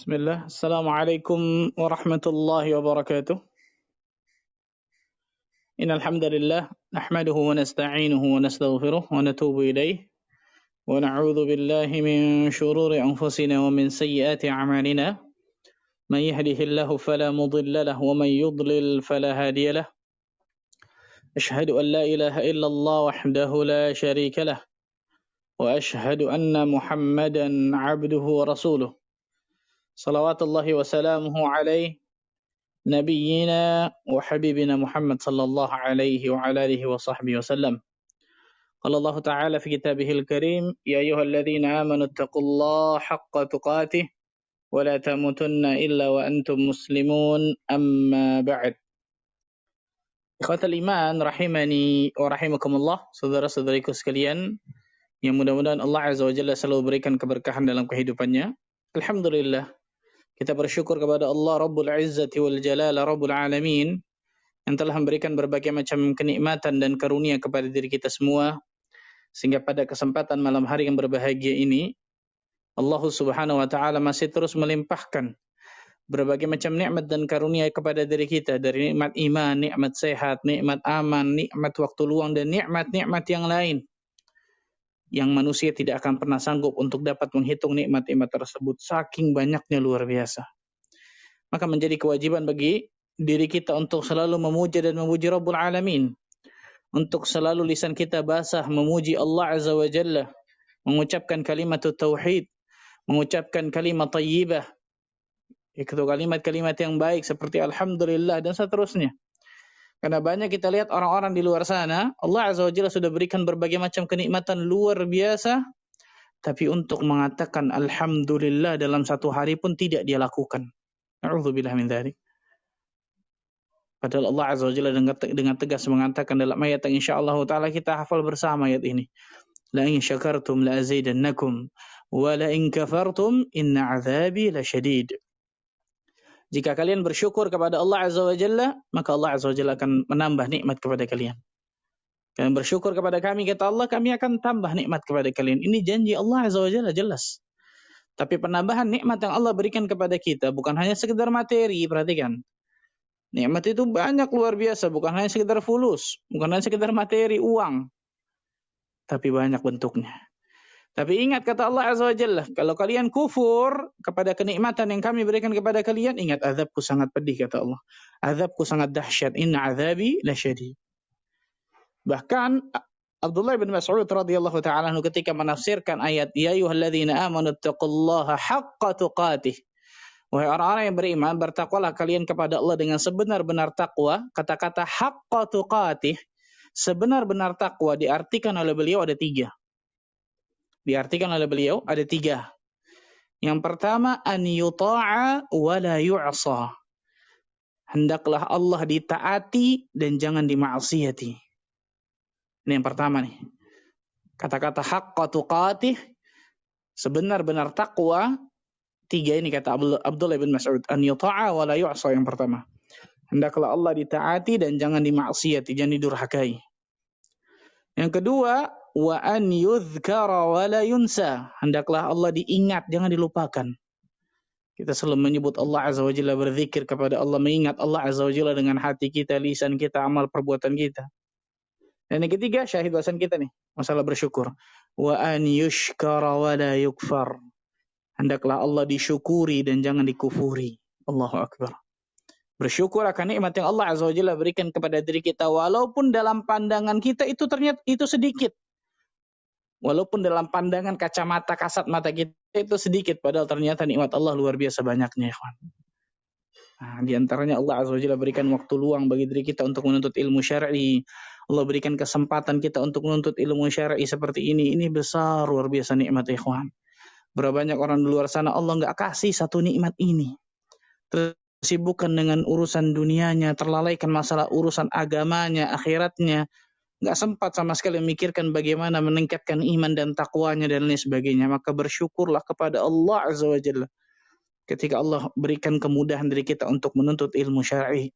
Bismillah. Assalamualaikum warahmatullahi wabarakatuh. Innal hamdalillah nahmaduhu wa nasta'inuhu wa nastaghfiruh wa natubu ilayh wa na'udzu billahi min shururi anfusina wa min sayyiati a'malina. Man yahdihillahu fala mudilla lahu wa man yudlil fala hadiya lahu. Ashhadu an la ilaha illallah wahdahu la sharika lah wa ashhadu anna Muhammadan 'abduhu wa rasuluh. Salawatullahi wa salamuhu alaihi نبينا وحبيبنا محمد صلى الله عليه وعلى آله وصحبه وسلم. قال الله تعالى في كتابه الكريم: يا أيها الذين آمنوا اتقوا الله حق تقاته ولا تموتن إلا وأنتم مسلمون أما بعد. Ikhwatal iman rahimani wa rahimakumullah, saudara-saudariku sekalian yang mudah-mudahan Allah Azza wa Jalla selalu berikan keberkahan dalam kehidupannya. Alhamdulillah, kita bersyukur kepada Allah Rabbul Izzati wal Jalala Rabbul Alamin yang telah memberikan berbagai macam kenikmatan dan karunia kepada diri kita semua, sehingga pada kesempatan malam hari yang berbahagia ini Allah Subhanahu wa taala masih terus melimpahkan berbagai macam nikmat dan karunia kepada diri kita, dari nikmat iman, nikmat sehat, nikmat aman, nikmat waktu luang, dan nikmat-nikmat yang lain yang manusia tidak akan pernah sanggup untuk dapat menghitung nikmat-nikmat tersebut, saking banyaknya, luar biasa. Maka menjadi kewajiban bagi diri kita untuk selalu memuja dan memuji Rabbul Alamin, untuk selalu lisan kita basah memuji Allah Azza wa Jalla, mengucapkan kalimat tauhid, mengucapkan kalimat thayyibah, itu kalimat-kalimat yang baik seperti alhamdulillah dan seterusnya. Karena banyak kita lihat orang-orang di luar sana, Allah Azza wa Jalla sudah berikan berbagai macam kenikmatan luar biasa, tapi untuk mengatakan alhamdulillah dalam satu hari pun tidak dia lakukan. A'udzubillah min dzalik. Padahal Allah Azza wa Jalla dengan tegas mengatakan dalam ayat yang insyaallah taala kita hafal bersama ayat ini. La in syakartum la azidannakum wa la in kafartum inna 'adzabi lasyadid. Jika kalian bersyukur kepada Allah Azza wa Jalla, maka Allah Azza wa Jalla akan menambah nikmat kepada kalian. Kalian bersyukur kepada kami, kata Allah, kami akan tambah nikmat kepada kalian. Ini janji Allah Azza wa Jalla jelas. Tapi penambahan nikmat yang Allah berikan kepada kita bukan hanya sekedar materi, perhatikan. Nikmat itu banyak, luar biasa, bukan hanya sekedar fulus, bukan hanya sekedar materi, uang, tapi banyak bentuknya. Tapi ingat kata Allah Azza wa Jalla, kalau kalian kufur kepada kenikmatan yang kami berikan kepada kalian, ingat azabku sangat pedih, kata Allah. Azabku sangat dahsyat, inna azabi lasyadid. Bahkan Abdullah bin Mas'ud radhiyallahu ta'ala ketika menafsirkan ayat ya ayyuhalladzina amanu taqullaha haqqa tuqatih, wahai orang-orang yang beriman, bertakwalah kalian kepada Allah dengan sebenar-benar takwa. Kata-kata haqqa tuqatih, sebenar-benar takwa, diartikan oleh beliau ada tiga. Yang pertama, an yuta'a wa la yu'sa. Hendaklah Allah ditaati dan jangan dimaksiati. Ini yang pertama nih. Kata-kata haqqa tuqatih, sebenar-benar takwa, tiga ini kata Abdullah bin Mas'ud. An yuta'a wa la yu'sa yang pertama. Hendaklah Allah ditaati dan jangan dimaksiati, jangan didurhakai. Yang kedua, wa an yudhkara wa la yunsa. Hendaklah Allah diingat, jangan dilupakan. Kita selalu menyebut Allah Azza wa Jalla, berzikir kepada Allah, mengingat Allah Azza wa Jalla dengan hati kita, lisan kita, amal perbuatan kita. Dan yang ketiga, syahid bahasan kita nih, masalah bersyukur. Wa an yushkara wa la yukfar. Hendaklah Allah disyukuri dan jangan dikufuri. Allahu Akbar. Bersyukur akan nikmat yang Allah Azza wa Jalla berikan kepada diri kita, walaupun dalam pandangan kita itu ternyata itu sedikit. Walaupun dalam pandangan kacamata kasat mata kita itu sedikit, padahal ternyata nikmat Allah luar biasa banyaknya, ikhwan. Nah, di antaranya Allah Azza wa Jalla berikan waktu luang bagi diri kita untuk menuntut ilmu syar'i. Allah berikan kesempatan kita untuk menuntut ilmu syar'i seperti ini. Ini besar, luar biasa nikmat, ikhwan. Berapa banyak orang di luar sana Allah enggak kasih satu nikmat ini. Tersibukkan dengan urusan dunianya, terlalaikan masalah urusan agamanya, akhiratnya. Enggak sempat sama sekali memikirkan bagaimana meningkatkan iman dan takwanya dan lain sebagainya. Maka bersyukurlah kepada Allah Azza wa Jalla ketika Allah berikan kemudahan dari kita untuk menuntut ilmu syar'i.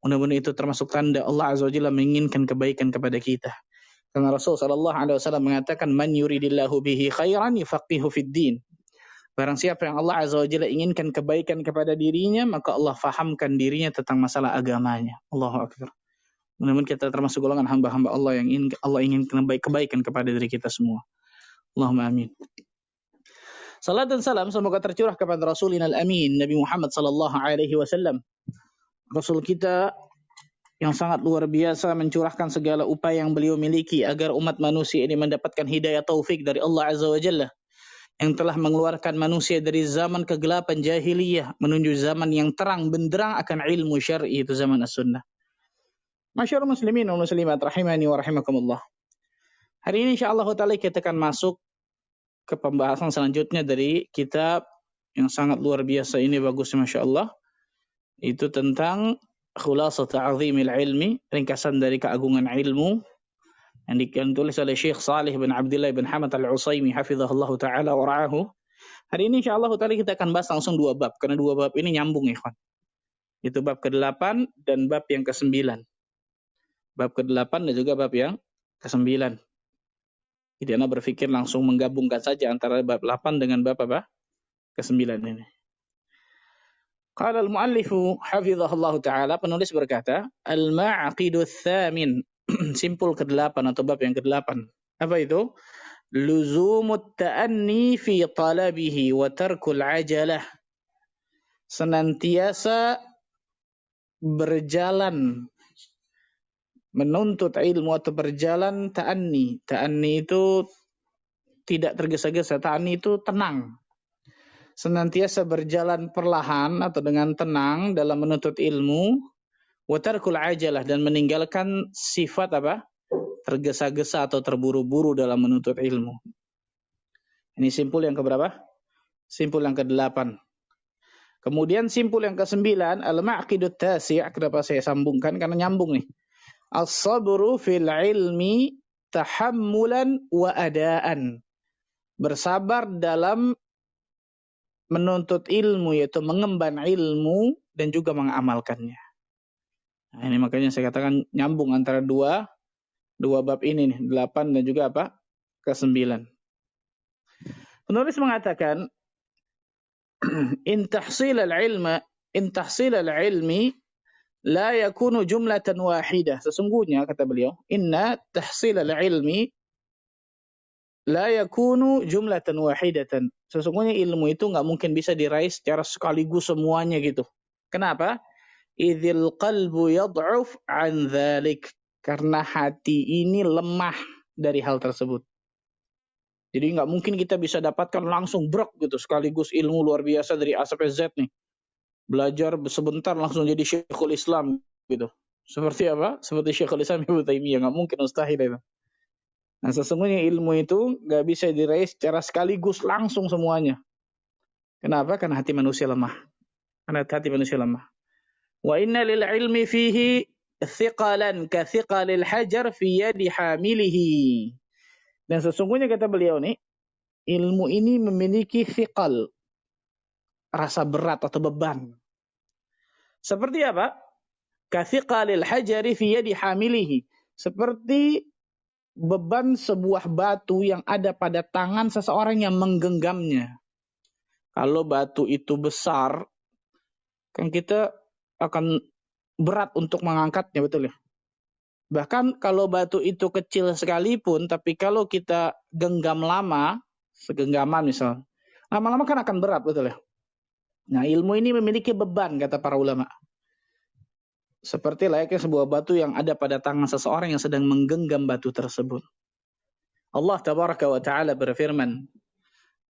Mudah-mudahan itu termasuk tanda Allah Azza wa Jalla menginginkan kebaikan kepada kita. Karena Rasul sallallahu alaihi wasallam mengatakan man yuridillahu bihi khairan yufaqihu fid din. Barang siapa yang Allah Azza wa Jalla inginkan kebaikan kepada dirinya, maka Allah fahamkan dirinya tentang masalah agamanya. Allahu Akbar. Mudah-mudahan kita termasuk golongan hamba-hamba Allah yang Allah ingin kebaikan kepada diri kita semua. Allahumma amin. Salat dan salam semoga tercurah kepada Rasulina al-Amin, Nabi Muhammad sallallahu alaihi wasallam. Rasul kita yang sangat luar biasa mencurahkan segala upaya yang beliau miliki agar umat manusia ini mendapatkan hidayah taufik dari Allah Azza wa Jalla, yang telah mengeluarkan manusia dari zaman kegelapan jahiliyah menuju zaman yang terang benderang akan ilmu syar'i, itu zaman as-sunnah. Masyarul muslimin wa muslimat rahimani wa rahimakumullah. Hari ini insyaallah taala kita akan masuk ke pembahasan selanjutnya dari kitab yang sangat luar biasa ini, bagusnya masyaallah. Itu tentang Khulasat Ta'zimil Ilmi, ringkasan dari keagungan ilmu, yang ditulis oleh Syekh Salih bin Abdullah bin Hamad Al-Utsaimin hafizahullah taala wa ra'ahu. Hari ini insyaallah taala kita akan bahas langsung dua bab, karena dua bab ini nyambung ya, ikhwan. Itu bab ke-8 dan bab yang ke-9. Bab ke-8 dan juga bab yang ke-9. Jadi Anda berpikir langsung menggabungkan saja antara bab 8 dengan bab apa? Ke-9 ini. Qala al-muallifu hafizahullah taala, penulis berkata, al-ma'qidu ats-tsamin, simpul ke-8 atau bab yang ke-8. Apa itu? Luzumut ta'anni fi talabihi wa tarkul ajalah. Senantiasa berjalan menuntut ilmu atau berjalan ta'anni. Ta'anni itu tidak tergesa-gesa, ta'anni itu tenang. Senantiasa berjalan perlahan atau dengan tenang dalam menuntut ilmu, wa tarkul ajalah, dan meninggalkan sifat apa? Tergesa-gesa atau terburu-buru dalam menuntut ilmu. Ini simpul yang keberapa? Simpul yang ke-8. Kemudian simpul yang ke-9, al-ma'qidut tasi', kenapa saya sambungkan? Karena nyambung nih. As-sabru fil ilmi tahammulan wa adaan. Bersabar dalam menuntut ilmu, yaitu mengemban ilmu dan juga mengamalkannya. Nah, ini makanya saya katakan nyambung antara dua bab ini nih, 8 dan juga apa? Ke-9. Penulis mengatakan, in tahsil al-ilmi la yakunu jumlatan wahidah. Sesungguhnya, kata beliau, inna tahsil al-ilmi la yakunu jumlatan wahidatan. Sesungguhnya ilmu itu nggak mungkin bisa diraih secara sekaligus semuanya gitu. Kenapa? Idzil qalbu yad'uf an dzalik. Karena hati ini lemah dari hal tersebut. Jadi nggak mungkin kita bisa dapatkan langsung brok gitu sekaligus ilmu luar biasa dari A sampai Z nih. Belajar sebentar langsung jadi Syekhul Islam gitu. Seperti apa? Seperti Syekhul Islam Ibnu Taimiyah, nggak mungkin, mustahil itu. Nah, sesungguhnya ilmu itu nggak bisa diraih secara sekaligus langsung semuanya. Kenapa? Karena hati manusia lemah. Wa inna lil ilmi fihi thiqalan ka thiqalil hajar fi yadi hamilihi. Dan sesungguhnya kata beliau nih, ilmu ini memiliki thiqal, rasa berat atau beban. Seperti apa? Ka thiqalil hajari fi yadi hamilihi. Seperti beban sebuah batu yang ada pada tangan seseorang yang menggenggamnya. Kalau batu itu besar, kan kita akan berat untuk mengangkatnya, betul ya? Bahkan kalau batu itu kecil sekalipun, tapi kalau kita genggam lama, segenggaman misal, lama-lama kan akan berat, betul ya? Nah, ilmu ini memiliki beban, kata para ulama. Seperti layaknya sebuah batu yang ada pada tangan seseorang yang sedang menggenggam batu tersebut. Allah tabaraka wa ta'ala berfirman,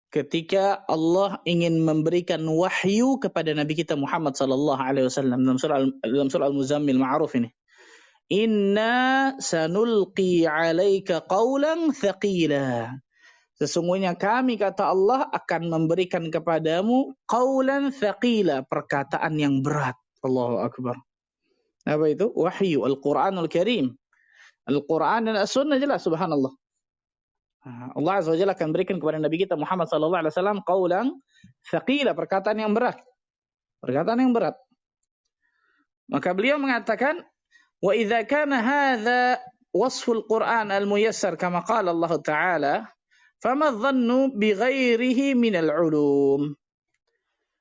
ketika Allah ingin memberikan wahyu kepada Nabi kita Muhammad sallallahu alaihi wasallam dalam surah Al-Muzammil ma'ruf ini. Inna sanulqi 'alaika qawlan thaqila. Sesungguhnya kami, kata Allah, akan memberikan kepadamu qawlan thaqila, perkataan yang berat. Allahu akbar. Apa itu? Wahyu Al-Qur'anul Karim. Al-Qur'an dan As-Sunnah, jelas, subhanallah. Allah Azza wa Jalla akan berikan kepada Nabi kita Muhammad sallallahu alaihi wasallam qawlan thaqila, perkataan yang berat. Perkataan yang berat. Maka beliau mengatakan, wa idza kana hadza wasful Qur'an al-muyassar kama qala Allah Ta'ala, Fama dhannu bighairihi minal ulum.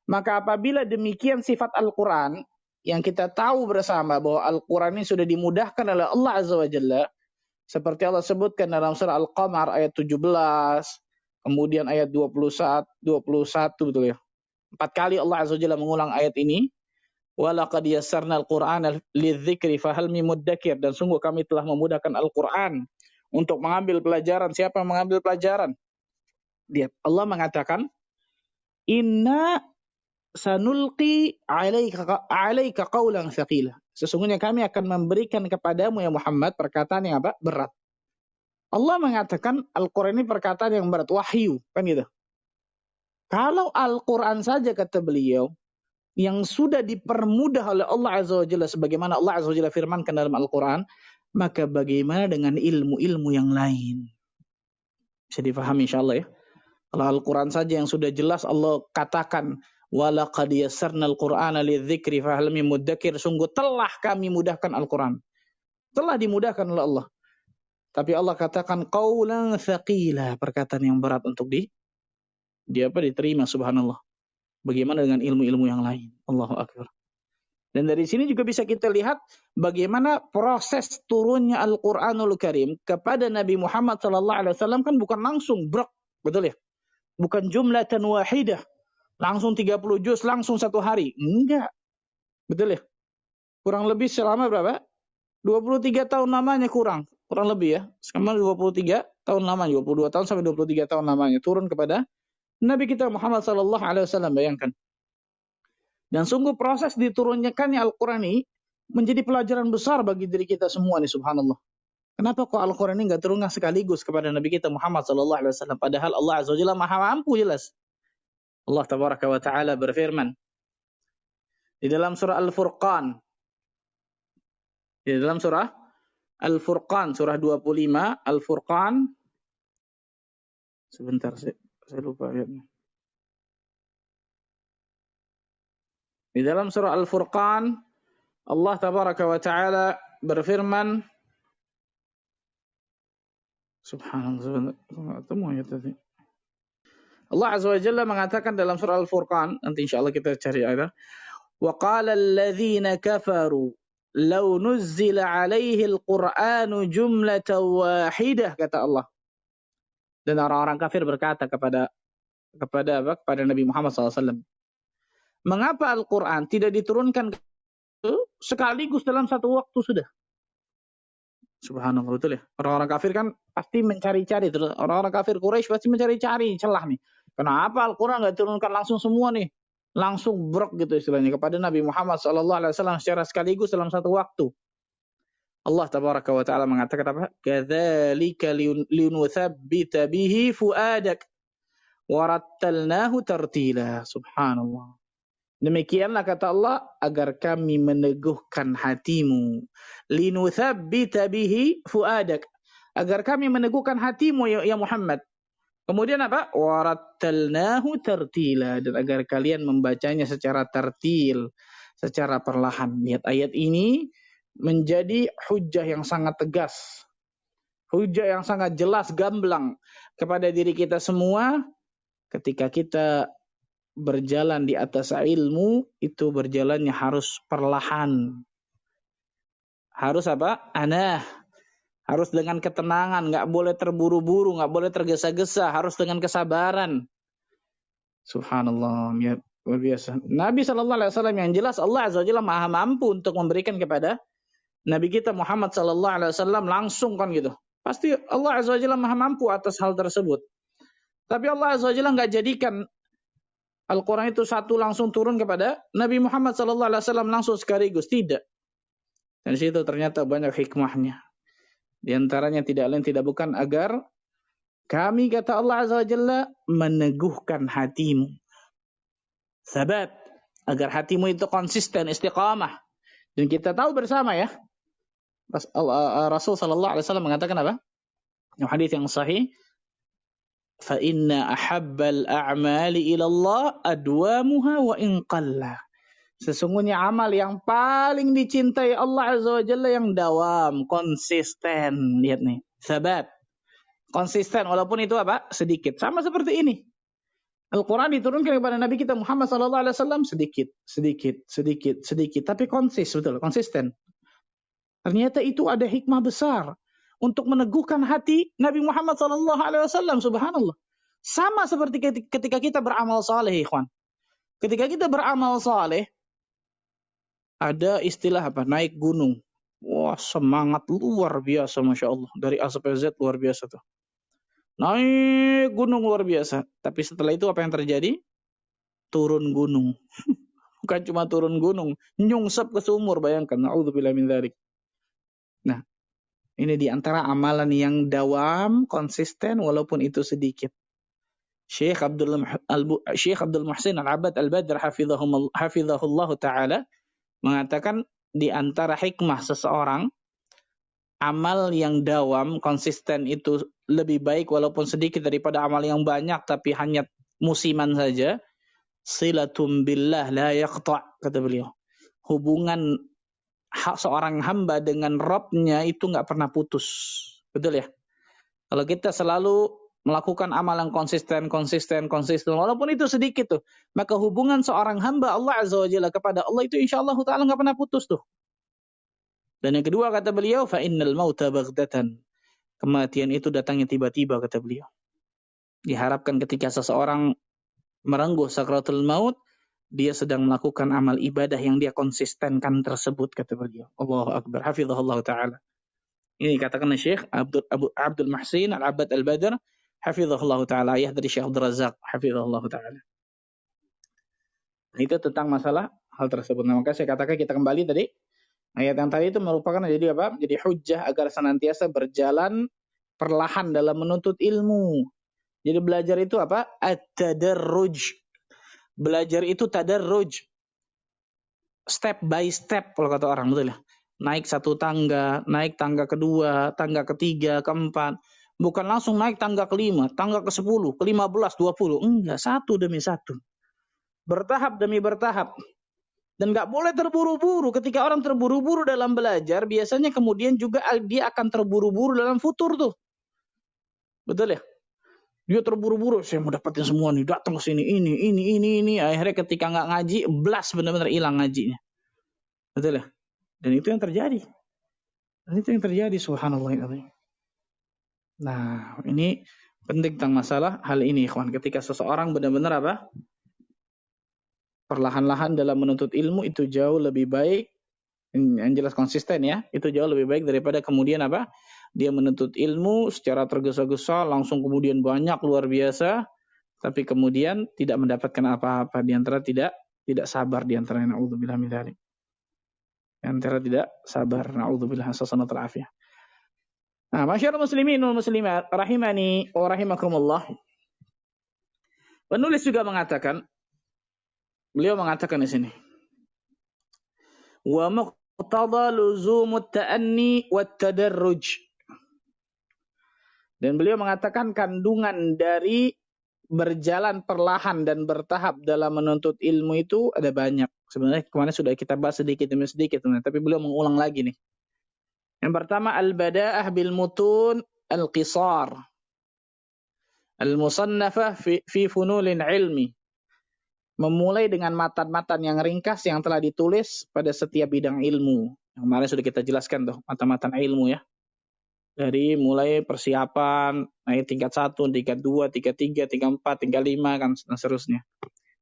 Maka apabila demikian sifat Al-Quran, yang kita tahu bersama bahwa Al-Quran ini sudah dimudahkan oleh Allah Azza wa Jalla, seperti Allah sebutkan dalam surah Al-Qamar ayat 17, kemudian ayat 21, betul ya. 4 kali Allah Azza wa Jalla mengulang ayat ini. Walaqad yassarna al-Qur'ana lidzikri fahal min muddakir, dan sungguh kami telah memudahkan Al-Qur'an untuk mengambil pelajaran. Siapa yang mengambil pelajaran? Dia. Allah mengatakan, "Inna sanulqi 'alaika qawlan tsaqila." Sesungguhnya kami akan memberikan kepadamu ya Muhammad perkataan yang apa? Berat. Allah mengatakan Al-Qur'an ini perkataan yang berat, wahyu, kan gitu. Kalau Al-Qur'an saja kata beliau yang sudah dipermudah oleh Allah Azza wa Jalla sebagaimana Allah Azza wa Jalla firmankan dalam Al-Qur'an, maka bagaimana dengan ilmu-ilmu yang lain? Bisa difahami insyaallah ya. Kalau Al-Qur'an saja yang sudah jelas Allah katakan walaqad yassarnal Qur'ana lidzikri fahal min muddakir, sungguh telah kami mudahkan Al-Qur'an. Telah dimudahkan oleh Allah. Tapi Allah katakan qaulan tsaqila, perkataan yang berat untuk diterima, subhanallah. Bagaimana dengan ilmu-ilmu yang lain? Allahu akbar. Dan dari sini juga bisa kita lihat bagaimana proses turunnya Al-Qur'anul Karim kepada Nabi Muhammad sallallahu alaihi wasallam kan bukan langsung brok, betul ya? Bukan jumlatan wahidah. Langsung 30 juz, langsung 1 hari. Enggak. Betul ya? Kurang lebih selama berapa? 23 tahun lamanya kurang lebih ya. Selama 23 tahun lamanya, 22 tahun sampai 23 tahun lamanya turun kepada Nabi kita Muhammad sallallahu alaihi wasallam, bayangkan. Dan sungguh proses diturunkannya Al-Qur'an ini menjadi pelajaran besar bagi diri kita semua nih, subhanallah. Kenapa kok Al-Qur'an ini enggak turunkan sekaligus kepada Nabi kita Muhammad sallallahu alaihi wasallam, padahal Allah Azza wa Jalla Maha mampu jelas. Allah tabaraka wa taala berfirman di dalam surah Al-Furqan. Di dalam surah Al-Furqan, surah 25, Al-Furqan. Sebentar, saya lupa ayatnya. Di dalam surah Al-Furqan, Allah tabaraka wa taala berfirman, subhanallah, sebentar, temu ayat tadi. Allah Azza wa Jalla mengatakan dalam surah Al-Furqan, nanti insyaallah kita cari ayat. Wa qala alladhina kafaru law nuzzila 'alaihi al-Qur'anu jumlatan wahidah, kata Allah. Dan orang-orang kafir berkata kepada Nabi Muhammad SAW, mengapa Al-Quran tidak diturunkan sekaligus dalam satu waktu sudah? Subhanallah, betul ya. Orang-orang kafir kan pasti mencari-cari terus. Orang-orang kafir Quraisy pasti mencari-cari celah nih. Kenapa Al-Quran nggak diturunkan langsung semua nih? Langsung brok gitu istilahnya kepada Nabi Muhammad SAW secara sekaligus dalam satu waktu. Allah tabaraka wa ta'ala mengatakan apa? Kadzalika linutsabbita bihi fuadak warattalnahu tartila. Subhanallah. Demikianlah kata Allah, agar kami meneguhkan hatimu. Linutsabbita bihi fuadak. Agar kami meneguhkan hatimu ya Muhammad. Kemudian apa? Warattalnahu tartila. Dan agar kalian membacanya secara tartil, secara perlahan. Lihat ayat ini menjadi hujjah yang sangat tegas. Hujjah yang sangat jelas, gamblang kepada diri kita semua ketika kita berjalan di atas ilmu, itu berjalannya harus perlahan. Harus apa? Anah. Harus dengan ketenangan, nggak boleh terburu-buru, nggak boleh tergesa-gesa, harus dengan kesabaran. Subhanallah, ya, luar biasa. Nabi SAW yang jelas Allah Azza wa Jalla Maha mampu untuk memberikan kepada Nabi kita Muhammad SAW langsung kan gitu. Pasti Allah Azza wa Jalla Maha mampu atas hal tersebut. Tapi Allah Azza wa Jalla nggak jadikan Al-Quran itu satu langsung turun kepada Nabi Muhammad SAW langsung sekaligus. Tidak. Dan di situ ternyata banyak hikmahnya. Di antaranya tidak lain tidak bukan agar kami, kata Allah Azza wa Jalla, meneguhkan hatimu. Sabat. Agar hatimu itu konsisten, istiqamah. Dan kita tahu bersama ya, Rasul SAW mengatakan apa? Yang hadis yang sahih, fa inna ahabbal a'mali ila Allah adwamuha wa in qalla. Sesungguhnya amal yang paling dicintai Allah Azza wa Jalla yang dawam, konsisten. Lihat nih, sabat. Konsisten walaupun itu apa? Sedikit. Sama seperti ini. Al-Quran diturunkan kepada Nabi kita Muhammad SAW sedikit, tapi konsisten. Ternyata itu ada hikmah besar untuk meneguhkan hati Nabi Muhammad SAW. Subhanallah. Sama seperti ketika kita beramal saleh, ikhwan. Ketika kita beramal saleh, ada istilah apa? Naik gunung. Wah, semangat luar biasa, Masya Allah. Dari A sampai Z luar biasa tuh. Naik gunung luar biasa. Tapi setelah itu apa yang terjadi? Turun gunung. Bukan cuma turun gunung, nyungsep ke sumur, bayangkan. Na'udzubillah min dzalik. Nah, ini di antara amalan yang dawam, konsisten walaupun itu sedikit. Syekh Abdul Muhsin Al-Abbad Al-Badr hafizahullah taala mengatakan di antara hikmah seseorang, amal yang dawam, konsisten itu lebih baik walaupun sedikit daripada amal yang banyak tapi hanya musiman saja. Silatum billah la yaqta', kata beliau. Hubungan seorang hamba dengan Rabb-nya itu nggak pernah putus. Betul ya? Kalau kita selalu melakukan amalan konsisten, walaupun itu sedikit tuh, maka hubungan seorang hamba Allah Azza wa Jalla kepada Allah itu insyaallah ta'ala nggak pernah putus tuh. Dan yang kedua kata beliau, fa innal mauta baghdatan. Kematian itu datangnya tiba-tiba, kata beliau. Diharapkan ketika seseorang merengguh sakratul maut, dia sedang melakukan amal ibadah yang dia konsistenkan tersebut, kata beliau. Allahu Akbar. Hafizahullah ta'ala. Ini katakan Syekh Abdul Muhsin Al-Abbad Al-Badr hafizahullah ta'ala, ayah dari Syekh Abdul Razak hafizahullah ta'ala. Itu tentang masalah hal tersebut. Nah, maka saya katakan kita kembali tadi. Ayat yang tadi itu merupakan jadi apa? Jadi hujjah agar senantiasa berjalan perlahan dalam menuntut ilmu. Jadi belajar itu apa? At-tadarruj. Belajar itu tadarruj. Step by step kalau kata orang, betul ya? Naik satu tangga, naik tangga kedua, tangga ketiga, keempat. Bukan langsung naik tangga kelima, tangga ke-10, ke-15, 20. Enggak, satu demi satu. Bertahap demi bertahap. Dan nggak boleh terburu-buru. Ketika orang terburu-buru dalam belajar, biasanya kemudian juga dia akan terburu-buru dalam futur tuh. Betul ya? Dia terburu-buru, saya mau dapatin semua nih, datang ke sini, ini. Akhirnya ketika nggak ngaji, belas benar-benar hilang ngajinya. Betul ya? Dan itu yang terjadi. Subhanallah. Nah, ini penting tentang masalah hal ini, ikhwan. Ketika seseorang benar-benar apa? Perlahan-lahan dalam menuntut ilmu itu jauh lebih baik, yang jelas konsisten ya, itu jauh lebih baik daripada kemudian apa? Dia menuntut ilmu secara tergesa-gesa, langsung kemudian banyak luar biasa, tapi kemudian tidak mendapatkan apa-apa, di antara tidak sabar, di antara naudzubillah min dzalik. Di antara tidak sabar, naudzubillah hasanal afiyah. Nah, masyaallah muslimin wal muslimat rahimani wa rahimakumullah. Penulis juga mengatakan, beliau mengatakan di sini, wa muqtada luzumut ta'anni wat tadarruj. Dan beliau mengatakan kandungan dari berjalan perlahan dan bertahap dalam menuntut ilmu itu ada banyak. Sebenarnya kemarin sudah kita bahas sedikit demi sedikit, tapi beliau mengulang lagi nih. Yang pertama, al-bada'ah bil mutun al-qisar al-musannafah fi funulin ilmi. Memulai dengan matan-matan yang ringkas yang telah ditulis pada setiap bidang ilmu. Yang kemarin sudah kita jelaskan tuh, matan-matan ilmu ya. Dari mulai persiapan, naik tingkat 1, tingkat 2, tingkat 3, tingkat 4, tingkat 5, kan, dan seterusnya.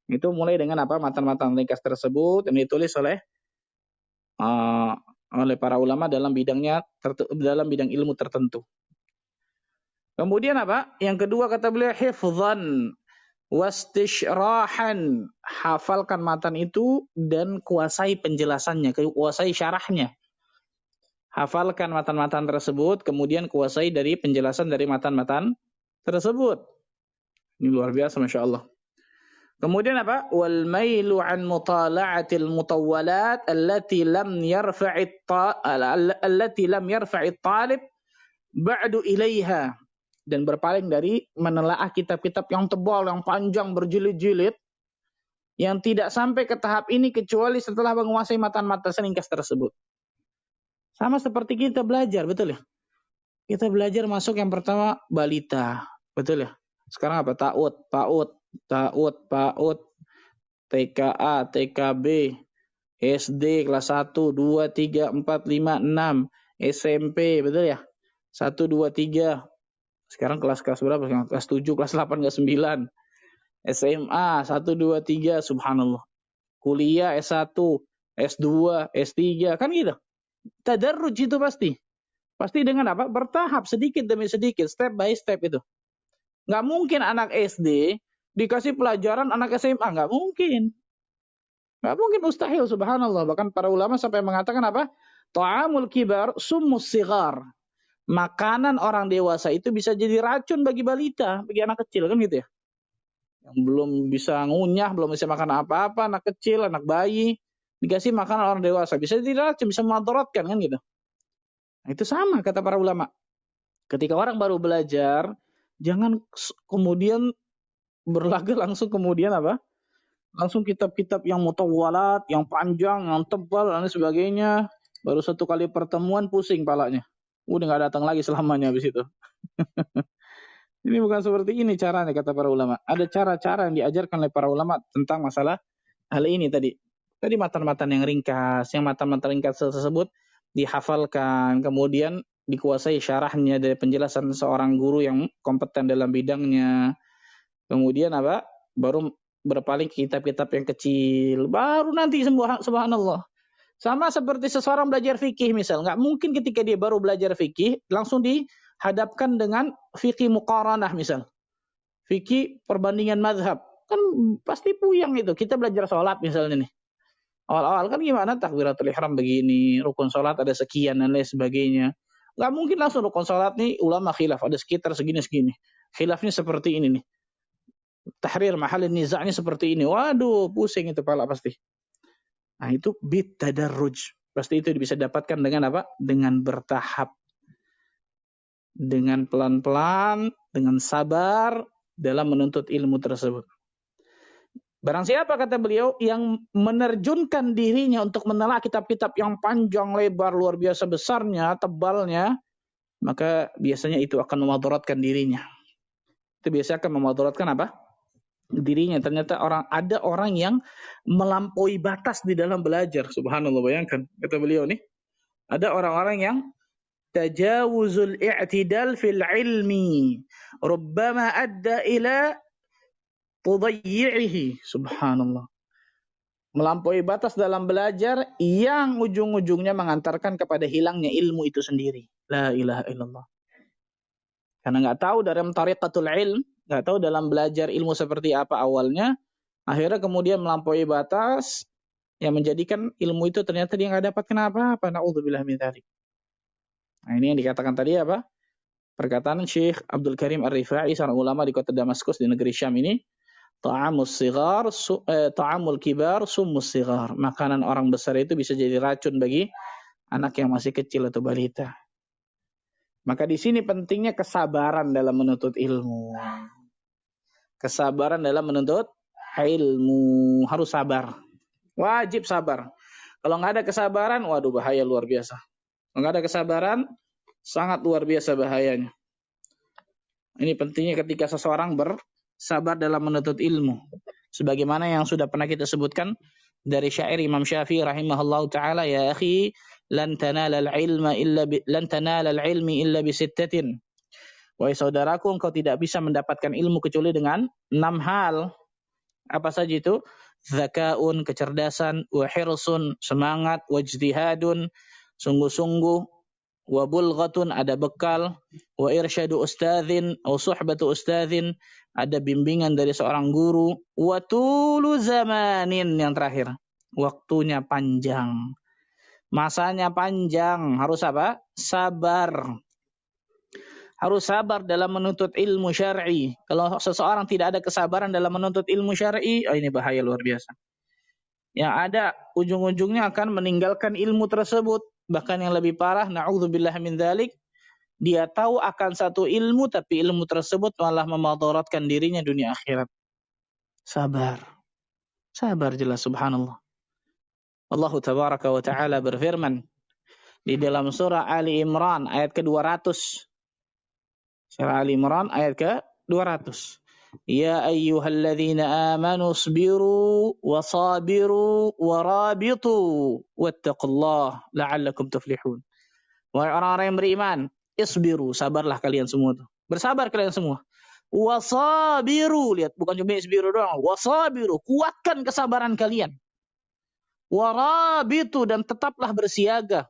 Itu mulai dengan apa? Matan-matan ringkas tersebut yang ditulis oleh para ulama dalam bidang ilmu tertentu. Kemudian apa? Yang kedua kata beliau, hifdzan wastishrahan. Hafalkan matan itu dan kuasai penjelasannya, kuasai syarahnya. Hafalkan matan-matan tersebut, kemudian kuasai dari penjelasan dari matan-matan tersebut. Ini luar biasa, Masya Allah. Kemudian apa? Wal mailu an mutala'atil mutawwalat allati lam yarfa'it talib ba'du ilaiha. Dan berpaling dari menelaah kitab-kitab yang tebal, yang panjang, berjilid-jilid, yang tidak sampai ke tahap ini kecuali setelah menguasai matan-matan ringkas tersebut. Sama seperti kita belajar, betul ya? Kita belajar masuk yang pertama balita. Betul ya? Sekarang apa? PAUD, TKA, TKB, SD kelas 1, 2, 3, 4, 5, 6, SMP, betul ya? 1, 2, 3. Sekarang kelas-kelas berapa? Kelas 7, kelas 8, kelas 9. SMA 1, 2, 3, subhanallah. Kuliah S1, S2, S3, kan gitu. Tadarruj itu pasti. Pasti dengan apa? Bertahap, sedikit demi sedikit, step by step itu. Nggak mungkin anak SD dikasih pelajaran anak SMA, nggak mungkin. Nggak mungkin, mustahil, subhanallah. Bahkan para ulama sampai mengatakan apa? Ta'amul kibar summus sigar. Makanan orang dewasa itu bisa jadi racun bagi balita, bagi anak kecil, kan gitu ya. Yang belum bisa ngunyah, belum bisa makan apa-apa, anak kecil, anak bayi, dikasih makanan orang dewasa, bisa jadi racun, bisa memudaratkan, kan gitu. Nah, itu sama kata para ulama. Ketika orang baru belajar, jangan kemudian berlaga langsung kemudian apa? Langsung kitab-kitab yang mutawwalat, yang panjang, yang tebal, dan sebagainya. Baru satu kali pertemuan pusing palanya. Udah nggak datang lagi selamanya habis itu. Ini bukan seperti ini caranya kata para ulama. Ada cara-cara yang diajarkan oleh para ulama tentang masalah hal ini tadi. Tadi matan-matan yang ringkas, yang matan-matan ringkas tersebut dihafalkan, kemudian dikuasai syarahnya dari penjelasan seorang guru yang kompeten dalam bidangnya. Kemudian apa? Baru berpaling ke kitab-kitab yang kecil. Baru nanti subhanallah. Sama seperti seseorang belajar fikih misal. Nggak mungkin ketika dia baru belajar fikih, langsung dihadapkan dengan fikih muqaranah misal. Fikih perbandingan mazhab. Kan pasti puyang itu. Kita belajar sholat misalnya nih. Awal-awal kan gimana? Takbiratul ihram begini, rukun sholat ada sekian dan lain sebagainya. Nggak mungkin langsung rukun sholat nih ulama khilaf. Ada sekitar segini-segini. Khilafnya seperti ini nih. Tahrir mahal niza'nya seperti ini. Waduh, pusing itu pala pasti. Nah, itu bit tadarruj. Pasti itu bisa dapatkan dengan apa? Dengan bertahap. Dengan pelan-pelan, dengan sabar dalam menuntut ilmu tersebut. Barang siapa kata beliau yang menerjunkan dirinya untuk menelaah kitab-kitab yang panjang, lebar, luar biasa besarnya, tebalnya, maka biasanya itu akan memudaratkan dirinya. Itu biasanya akan memudaratkan apa? Dirinya. Ternyata ada orang yang melampaui batas di dalam belajar. Subhanallah, bayangkan kata beliau nih. Ada orang-orang yang tajawuzul i'tidal fil ilmi rubbama adda ila tudayyi'ihi. Subhanallah. Melampaui batas dalam belajar yang ujung-ujungnya mengantarkan kepada hilangnya ilmu itu sendiri. La ilaha illallah. Karena nggak tahu dalam tariqatul ilm, nggak tahu dalam belajar ilmu seperti apa awalnya, akhirnya kemudian melampaui batas yang menjadikan ilmu itu ternyata dia nggak dapat apa-apa. Na'udzubillah min dzalik. Nah, ini yang dikatakan tadi apa? Perkataan Syekh Abdul Karim Ar-Rifai, seorang ulama di kota Damaskus di negeri Syam ini, ta'amul kibar summus sigar. Makanan orang besar itu bisa jadi racun bagi anak yang masih kecil atau balita. Maka di sini pentingnya kesabaran dalam menuntut ilmu. Kesabaran dalam menuntut ilmu. Harus sabar. Wajib sabar. Kalau nggak ada kesabaran, waduh bahaya luar biasa. Kalau nggak ada kesabaran, sangat luar biasa bahayanya. Ini pentingnya ketika seseorang bersabar dalam menuntut ilmu. Sebagaimana yang sudah pernah kita sebutkan dari syair Imam Syafi'i rahimahullahu taala, ya akhi, lan tanala al-ilma illa bi sittatin. Wahai saudaraku, engkau tidak bisa mendapatkan ilmu kecuali dengan 6 hal. Apa saja itu? Zakaun, kecerdasan, wa hirsun, semangat, wajtihadun, sungguh-sungguh, wa bulghatun, ada bekal, wa irsyadu ustadzin atau suhbatu ustadzin, ada bimbingan dari seorang guru, wa tulu zamanin, yang terakhir, waktunya panjang, masanya panjang. Harus apa? Sabar. Harus sabar dalam menuntut ilmu syar'i. Kalau seseorang tidak ada kesabaran dalam menuntut ilmu syar'i, ini bahaya luar biasa. Yang ada ujung-ujungnya akan meninggalkan ilmu tersebut. Bahkan yang lebih parah, na'udzubillah min dzalik, dia tahu akan satu ilmu, tapi ilmu tersebut malah memudaratkan dirinya dunia akhirat. Sabar. Sabar jelas, subhanallah. Allah tabaraka wa ta'ala berfirman di dalam surah Ali Imran ayat ke-200. Surah Ali Imran ayat ke-200. Ya ayyuhalladzina amanu isbiru wasabiru warabitu wattaqullah la'allakum tuflihun. Wahai orang-orang yang beriman, isbiru, sabarlah kalian semua tuh. Bersabar kalian semua. Wasabiru, lihat, bukan cuma isbiru doang. Wasabiru, kuatkan kesabaran kalian. Warabitu, dan tetaplah bersiaga.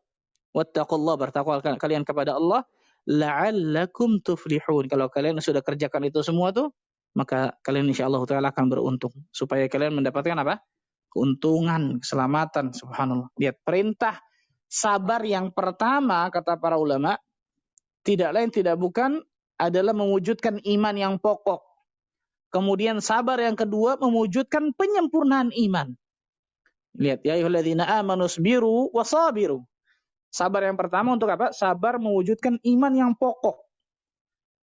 Wattaqullah, bertakwa kalian kepada Allah. La'allakum tuflihun. Kalau kalian sudah kerjakan itu semua tuh, maka kalian insyaallah ta'ala akan beruntung. Supaya kalian mendapatkan apa? Keuntungan, keselamatan. Subhanallah. Lihat, perintah sabar yang pertama, kata para ulama, tidak lain tidak bukan adalah mewujudkan iman yang pokok. Kemudian sabar yang kedua mewujudkan penyempurnaan iman. Lihat, ya ayyuhalladzina amanu isbiru wasabiru. Sabar yang pertama untuk apa? Sabar mewujudkan iman yang pokok.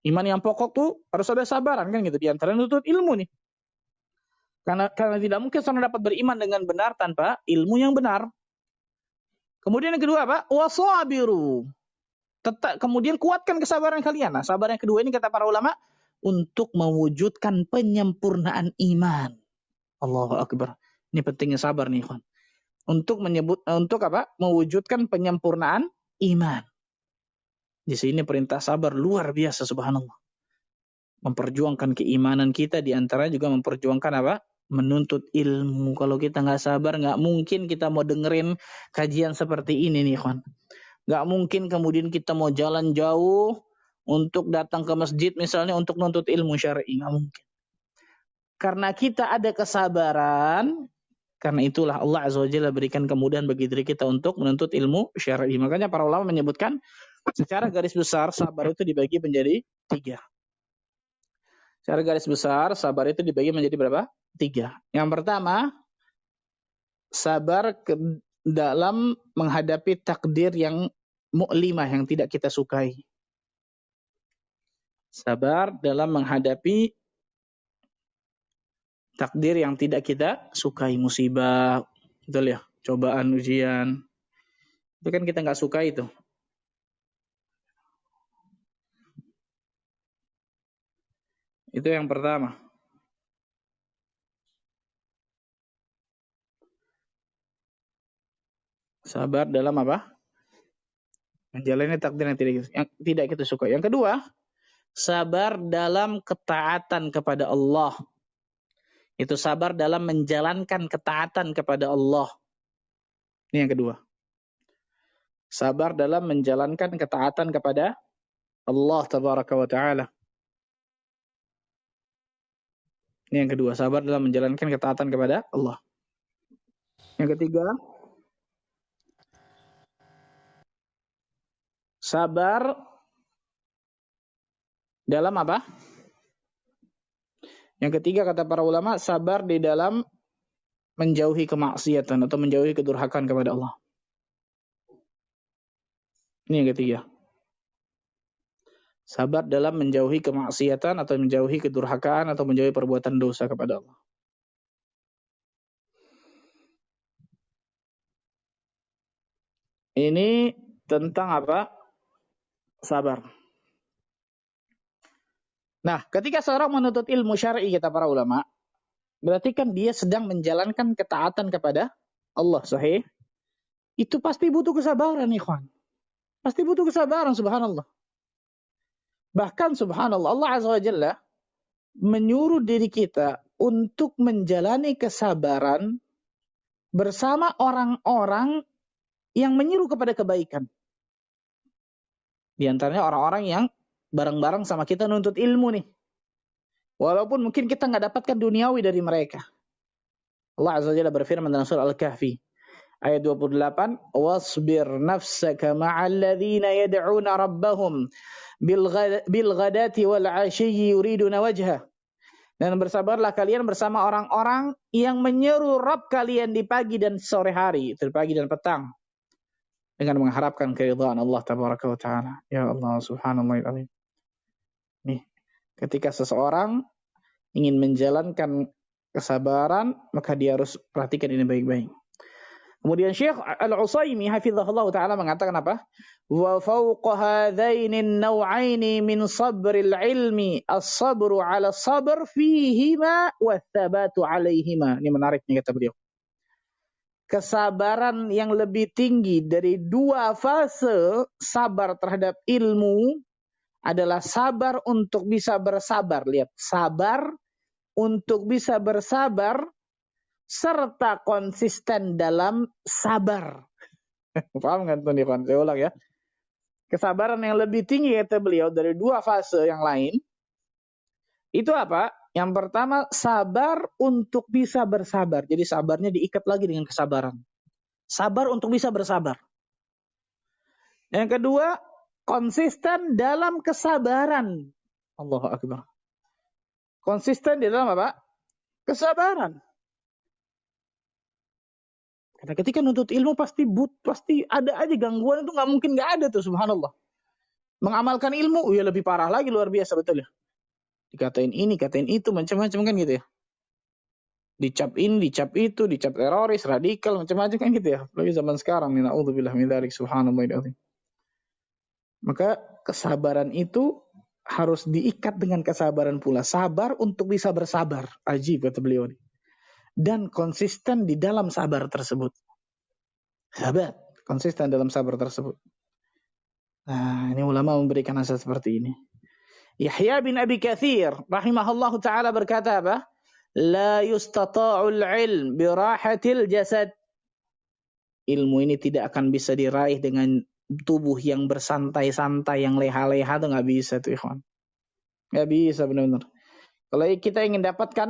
Iman yang pokok tuh harus ada sabaran kan gitu. Di antara nuntut ilmu nih. Karena tidak mungkin seorang dapat beriman dengan benar tanpa ilmu yang benar. Kemudian yang kedua apa? Wasabiru. Kemudian kuatkan kesabaran kalian. Nah, sabar yang kedua ini kata para ulama untuk mewujudkan penyempurnaan iman. Allahu Akbar. Ini pentingnya sabar nih, ikhwan. Untuk apa? Mewujudkan penyempurnaan iman. Di sini perintah sabar luar biasa, subhanallah. Memperjuangkan keimanan kita, di antara juga memperjuangkan apa? Menuntut ilmu. Kalau kita nggak sabar, nggak mungkin kita mau dengerin kajian seperti ini nih, ikhwan. Nggak mungkin kemudian kita mau jalan jauh untuk datang ke masjid misalnya untuk nuntut ilmu syar'i. Nggak mungkin. Karena kita ada kesabaran, karena itulah Allah Azza wa Jalla berikan kemudahan bagi diri kita untuk menuntut ilmu syar'i. Makanya para ulama menyebutkan secara garis besar sabar itu dibagi menjadi 3. Secara garis besar sabar itu dibagi menjadi berapa? 3. Yang pertama, sabar dalam menghadapi takdir yang mu'limah, yang tidak kita sukai. Sabar dalam menghadapi takdir yang tidak kita sukai, musibah, betul ya, cobaan, ujian. Itu kan kita nggak suka itu. Itu yang pertama. Sabar dalam apa? Menjalani takdir yang tidak kita suka. Yang kedua, sabar dalam ketaatan kepada Allah. Itu sabar dalam menjalankan ketaatan kepada Allah. Ini yang kedua. Sabar dalam menjalankan ketaatan kepada Allah tabaraka wa ta'ala. Ini yang kedua, sabar dalam menjalankan ketaatan kepada Allah. Yang ketiga, sabar dalam apa? Yang ketiga kata para ulama, sabar di dalam menjauhi kemaksiatan atau menjauhi kedurhakaan kepada Allah. Ini yang ketiga. Sabar dalam menjauhi kemaksiatan atau menjauhi kedurhakaan atau menjauhi perbuatan dosa kepada Allah. Ini tentang apa? Sabar. Nah, ketika seorang menuntut ilmu syar'i kata para ulama, berarti kan dia sedang menjalankan ketaatan kepada Allah, sahih? Itu pasti butuh kesabaran, ikhwan. Pasti butuh kesabaran, subhanallah. Bahkan subhanallah, Allah Azza wa Jalla menyuruh diri kita untuk menjalani kesabaran bersama orang-orang yang menyeru kepada kebaikan. Di antaranya orang-orang yang bareng-bareng sama kita nuntut ilmu nih. Walaupun mungkin kita nggak dapatkan duniawi dari mereka. Allah Azza wa Jalla berfirman dalam surah Al-Kahfi ayat 28, wasbir nafsaka ma'al ladzina yad'una rabbahum bil ghadati wal 'ashyi yuriduna wajha. Dan bersabarlah kalian bersama orang-orang yang menyeru Rabb kalian di pagi dan sore hari, di pagi dan petang, dengan mengharapkan keridhaan Allah tabaraka wa taala. Ya Allah subhanallah. Nih, ketika seseorang ingin menjalankan kesabaran, maka dia harus perhatikan ini baik-baik. Kemudian Syekh Al-Utsaimin hafizahullah taala mengatakan apa? Wa fawqa hadzaini an-naw'aini min sabril ilmi as-sabru 'ala sabr fihima wa tsabatu 'alaihima. Ini menarik nih kata beliau. Kesabaran yang lebih tinggi dari dua fase sabar terhadap ilmu adalah sabar untuk bisa bersabar. Lihat, sabar untuk bisa bersabar serta konsisten dalam sabar. Paham kan tuh Ikhwan? Saya ulang ya. Kesabaran yang lebih tinggi kata beliau dari dua fase yang lain itu apa? Yang pertama sabar untuk bisa bersabar. Jadi sabarnya diikat lagi dengan kesabaran. Sabar untuk bisa bersabar. Yang kedua, konsisten dalam kesabaran. Allahu Akbar. Konsisten di dalam apa? Kesabaran. Karena ketika nuntut ilmu pasti ada aja gangguan, itu nggak mungkin nggak ada tuh, subhanallah. Mengamalkan ilmu, ya lebih parah lagi, luar biasa betul ya. Dikatain ini, katain itu, macam-macam kan gitu ya. Dicap ini, dicap itu, dicap teroris, radikal, macam-macam kan gitu ya. Lagi zaman sekarang, na'udzubillah min dzalik, subhanallah. Maka kesabaran itu harus diikat dengan kesabaran pula. Sabar untuk bisa bersabar. Ajib kata beliau ini. Dan konsisten di dalam sabar tersebut. Sabar, konsisten dalam sabar tersebut. Nah, ini ulama memberikan nasihat seperti ini. Yahya bin Abi Katsir rahimahullahu taala berkata apa? La yustata'ul ilm birahatil jasad. Ilmu ini tidak akan bisa diraih dengan tubuh yang bersantai-santai, yang leha-leha, itu nggak bisa tuh ikhwan. Nggak bisa benar-benar. Kalau kita ingin dapatkan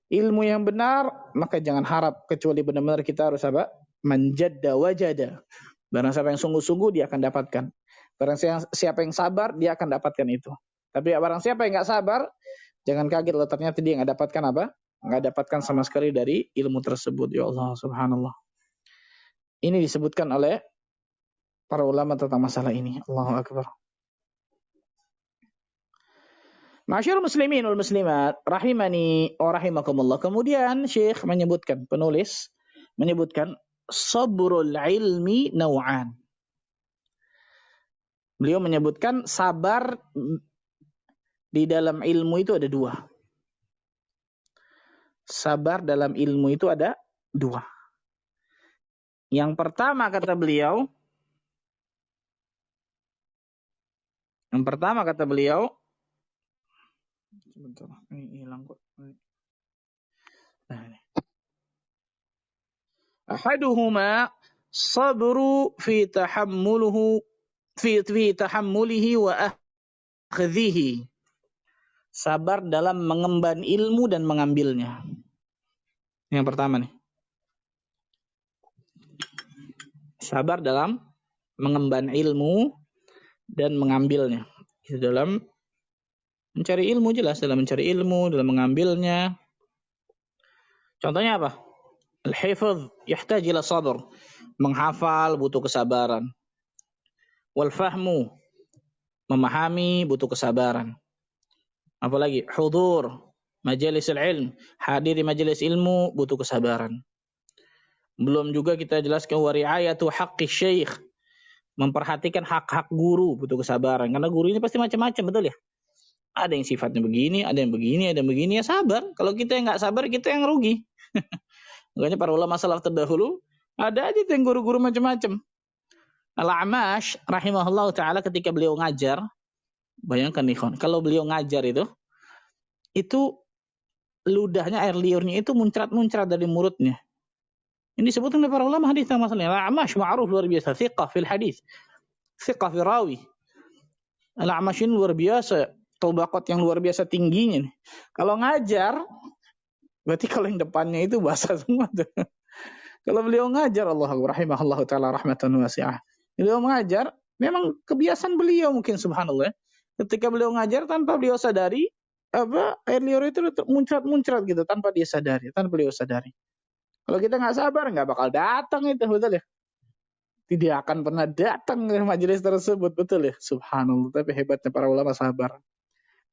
ilmu yang benar, maka jangan harap kecuali benar-benar kita harus apa? Manjadda wajada. Barang siapa yang sungguh-sungguh dia akan dapatkan. Barang siapa yang sabar dia akan dapatkan itu. Tapi barang siapa yang nggak sabar, jangan kaget loh ternyata dia nggak dapatkan apa? Nggak dapatkan sama sekali dari ilmu tersebut. Ya Allah, subhanallah. Ini disebutkan oleh para ulama tentang masalah ini. Allahu Akbar. Ma'asyiral muslimin wal muslimat rahimani wa rahimakumullah. Kemudian Syekh menyebutkan, penulis menyebutkan sabrul ilmi naw'an. Beliau menyebutkan sabar di dalam ilmu itu ada dua. Sabar dalam ilmu itu ada dua. Yang pertama kata beliau, sebentar, ini hilang kok. Nah, ini. Ahaduhuma sabru fi tahammulihi wa akhdhihi. Sabar dalam mengemban ilmu dan mengambilnya. Yang pertama nih. Sabar dalam mengemban ilmu dan mengambilnya. Itu dalam mencari ilmu, jelas dalam mencari ilmu, dalam mengambilnya. Contohnya apa? Al-hifdz yahtaj ila sabr. Menghafal butuh kesabaran. Wal fahmu, memahami butuh kesabaran. Apalagi hudur majalis ilm, hadir di majelis ilmu butuh kesabaran. Belum juga kita jelaskan wa ri'ayatu haqqi syekh, memperhatikan hak-hak guru butuh kesabaran. Karena guru ini pasti macam-macam, betul ya? Ada yang sifatnya begini, ada yang begini, ada yang begini, ya sabar. Kalau kita yang nggak sabar, kita yang rugi. Makanya para ulama salaf terdahulu, ada aja yang guru-guru macam-macam. Al-A'mash rahimahullah ta'ala ketika beliau ngajar, bayangkan nih, kalau beliau ngajar itu ludahnya, air liurnya itu muncrat-muncrat dari mulutnya. Ini disebutkan oleh para ulama hadis tentang masalahnya. Al-A'mash ma'ruf luar biasa, thiqah fil hadis, thiqah fil rawi. Al-A'mash ini luar biasa, tabaqat yang luar biasa tingginya nih. Kalau ngajar, berarti kalau yang depannya itu basah semua tuh. Kalau beliau ngajar, Allah rahimahullah ta'ala rahmatan wasi'ah. Beliau mengajar, memang kebiasaan beliau mungkin subhanallah. Ketika beliau ngajar tanpa beliau sadari, air liur itu muncrat-muncrat gitu tanpa dia sadari, tanpa beliau sadari. Kalau kita nggak sabar, nggak bakal datang itu, betul ya? Tidak akan pernah datang ke majelis tersebut, betul ya? Subhanallah. Tapi hebatnya para ulama sabar.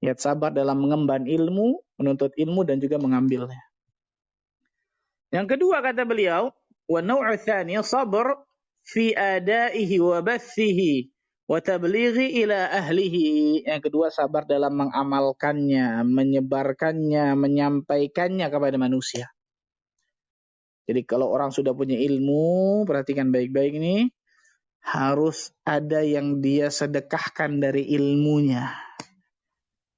Lihat sabar dalam mengemban ilmu, menuntut ilmu dan juga mengambilnya. Yang kedua kata beliau, Wa naw'u tsani sabr fi adaihi wa bathihi wa tablighi ila ahlihi. Yang kedua, sabar dalam mengamalkannya, menyebarkannya, menyampaikannya kepada manusia. Jadi kalau orang sudah punya ilmu, perhatikan baik-baik ini, harus ada yang dia sedekahkan dari ilmunya.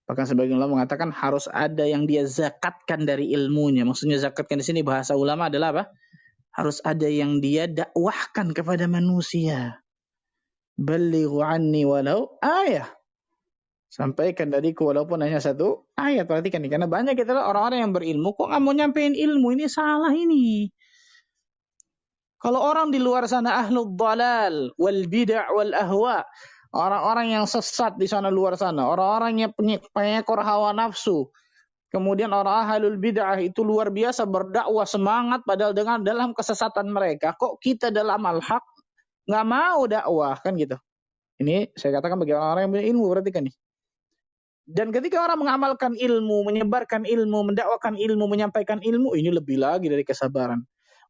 Bahkan sebagian ulama mengatakan harus ada yang dia zakatkan dari ilmunya. Maksudnya zakatkan di sini bahasa ulama adalah apa? Harus ada yang dia dakwahkan kepada manusia. Balighu anni walau ayah. Sampaikan dariku walaupun hanya satu ayat. Perhatikan nih, karena banyak kita orang-orang yang berilmu kok nggak mau nyampein ilmu, ini salah ini. Kalau orang di luar sana ahlul dalal wal bid'ah wal ahwa, orang-orang yang sesat di sana luar sana, orang-orang yang pengekor hawa nafsu. Kemudian orang ahlul bid'ah itu luar biasa berdakwah semangat padahal dengan dalam kesesatan mereka. Kok kita dalam al-haq nggak mau dakwah, kan gitu. Ini saya katakan bagi orang-orang yang punya ilmu, perhatikan nih. Dan ketika orang mengamalkan ilmu, menyebarkan ilmu, mendakwakan ilmu, menyampaikan ilmu, ini lebih lagi dari kesabaran.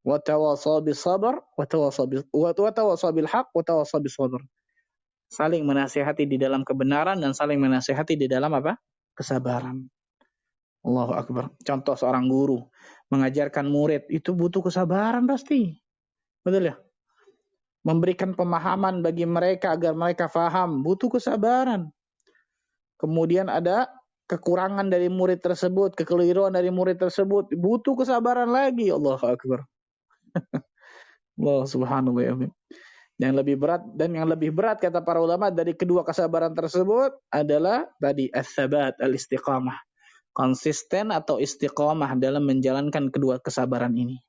Wa tawasaw bis sabr wa tawasaw bil haq wa tawasaw bis sabr. Saling menasihati di dalam kebenaran dan saling menasihati di dalam apa? Kesabaran. Allahu akbar. Contoh seorang guru mengajarkan murid itu butuh kesabaran pasti. Betul ya? Memberikan pemahaman bagi mereka agar mereka faham, butuh kesabaran. Kemudian ada kekurangan dari murid tersebut, kekeliruan dari murid tersebut, butuh kesabaran lagi. Allahu akbar. Allah subhanahu wa ta'ala. Yang lebih berat kata para ulama dari kedua kesabaran tersebut adalah tadi as-sabat, al-istiqamah. Konsisten atau istiqamah dalam menjalankan kedua kesabaran ini.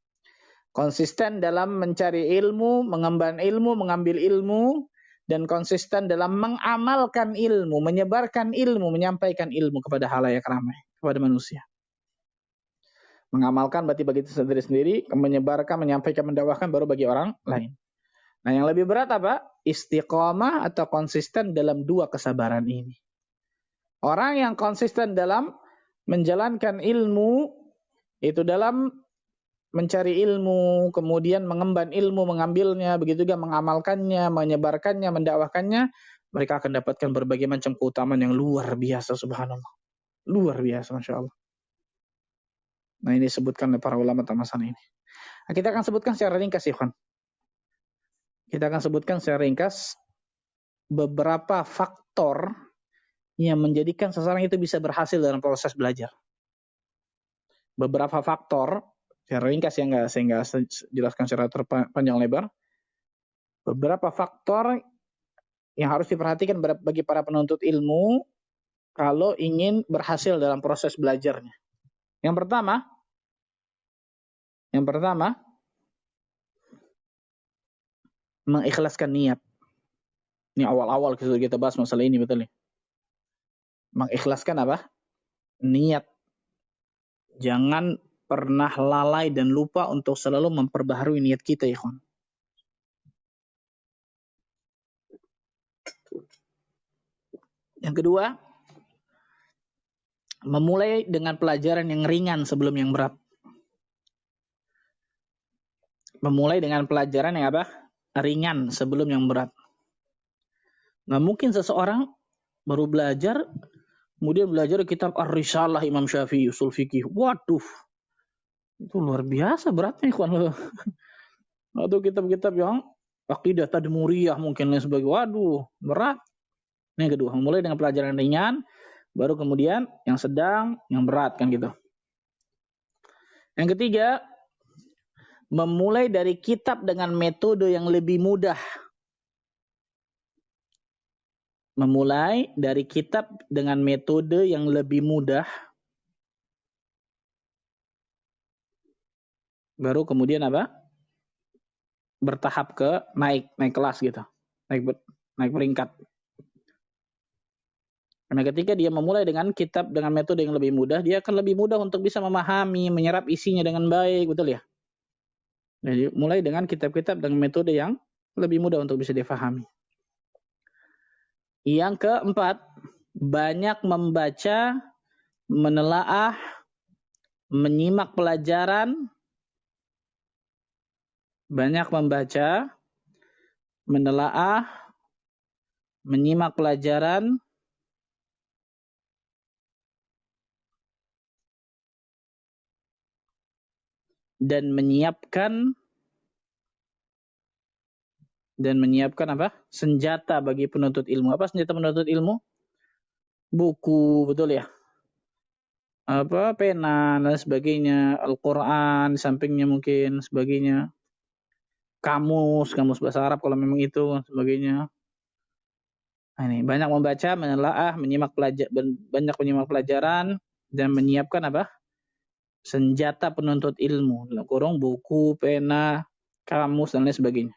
Konsisten dalam mencari ilmu, mengemban ilmu, mengambil ilmu, dan konsisten dalam mengamalkan ilmu, menyebarkan ilmu, menyampaikan ilmu kepada halayak ramai, kepada manusia. Mengamalkan berarti bagi diri sendiri, menyebarkan, menyampaikan, mendakwahkan baru bagi orang lain. Nah, yang lebih berat apa? Istiqamah atau konsisten dalam dua kesabaran ini. Orang yang konsisten dalam menjalankan ilmu, itu dalam mencari ilmu, kemudian mengemban ilmu, mengambilnya, begitu juga mengamalkannya, menyebarkannya, mendakwahkannya, mereka akan dapatkan berbagai macam keutamaan yang luar biasa, subhanallah. Luar biasa, Masya Allah. Nah, ini disebutkan oleh para ulama tentang masalah ini. Nah, kita akan sebutkan secara ringkas, Ikhwan. Kita akan sebutkan secara ringkas beberapa faktor yang menjadikan seseorang itu bisa berhasil dalam proses belajar. Beberapa faktor, secara ringkas ya, saya nggak jelaskan secara panjang lebar. Beberapa faktor yang harus diperhatikan bagi para penuntut ilmu kalau ingin berhasil dalam proses belajarnya. Yang pertama, mengikhlaskan niat. Ini awal-awal kita bahas masalah ini, betul nih. Mengikhlaskan apa? Niat. Jangan pernah lalai dan lupa untuk selalu memperbaharui niat kita, ya kawan. Yang kedua, memulai dengan pelajaran yang ringan sebelum yang berat. Memulai dengan pelajaran yang apa? Ringan sebelum yang berat. Nah, mungkin seseorang baru belajar, kemudian belajar kitab Ar-Risalah Imam Syafi'i, Usul Fikih. Waduh, itu luar biasa beratnya, kawan. Atau kitab-kitab yang Aqidah Tadmuriyah mungkin lain sebagainya. Waduh, berat. Yang kedua, memulai dengan pelajaran ringan, baru kemudian yang sedang, yang berat, kan gitu. Yang ketiga, memulai dari kitab dengan metode yang lebih mudah. Memulai dari kitab dengan metode yang lebih mudah, baru kemudian apa? Bertahap ke naik kelas gitu, naik peringkat. Karena ketika dia memulai dengan kitab dengan metode yang lebih mudah, dia akan lebih mudah untuk bisa memahami, menyerap isinya dengan baik, betul ya? Jadi mulai dengan kitab-kitab dengan metode yang lebih mudah untuk bisa difahami. Yang keempat, banyak membaca, menelaah, menyimak pelajaran, banyak membaca, menelaah, menyimak pelajaran, dan menyiapkan apa? Senjata bagi penuntut ilmu. Apa senjata penuntut ilmu? Buku, betul ya? Apa pena dan sebagainya, Al-Qur'an, sampingnya mungkin sebagainya. Kamus bahasa Arab kalau memang itu sebagainya. Nah, ini banyak membaca, menelaah, banyak menyimak pelajaran dan menyiapkan apa? Senjata penuntut ilmu, dalam kurung buku, pena, kamus dan lain sebagainya.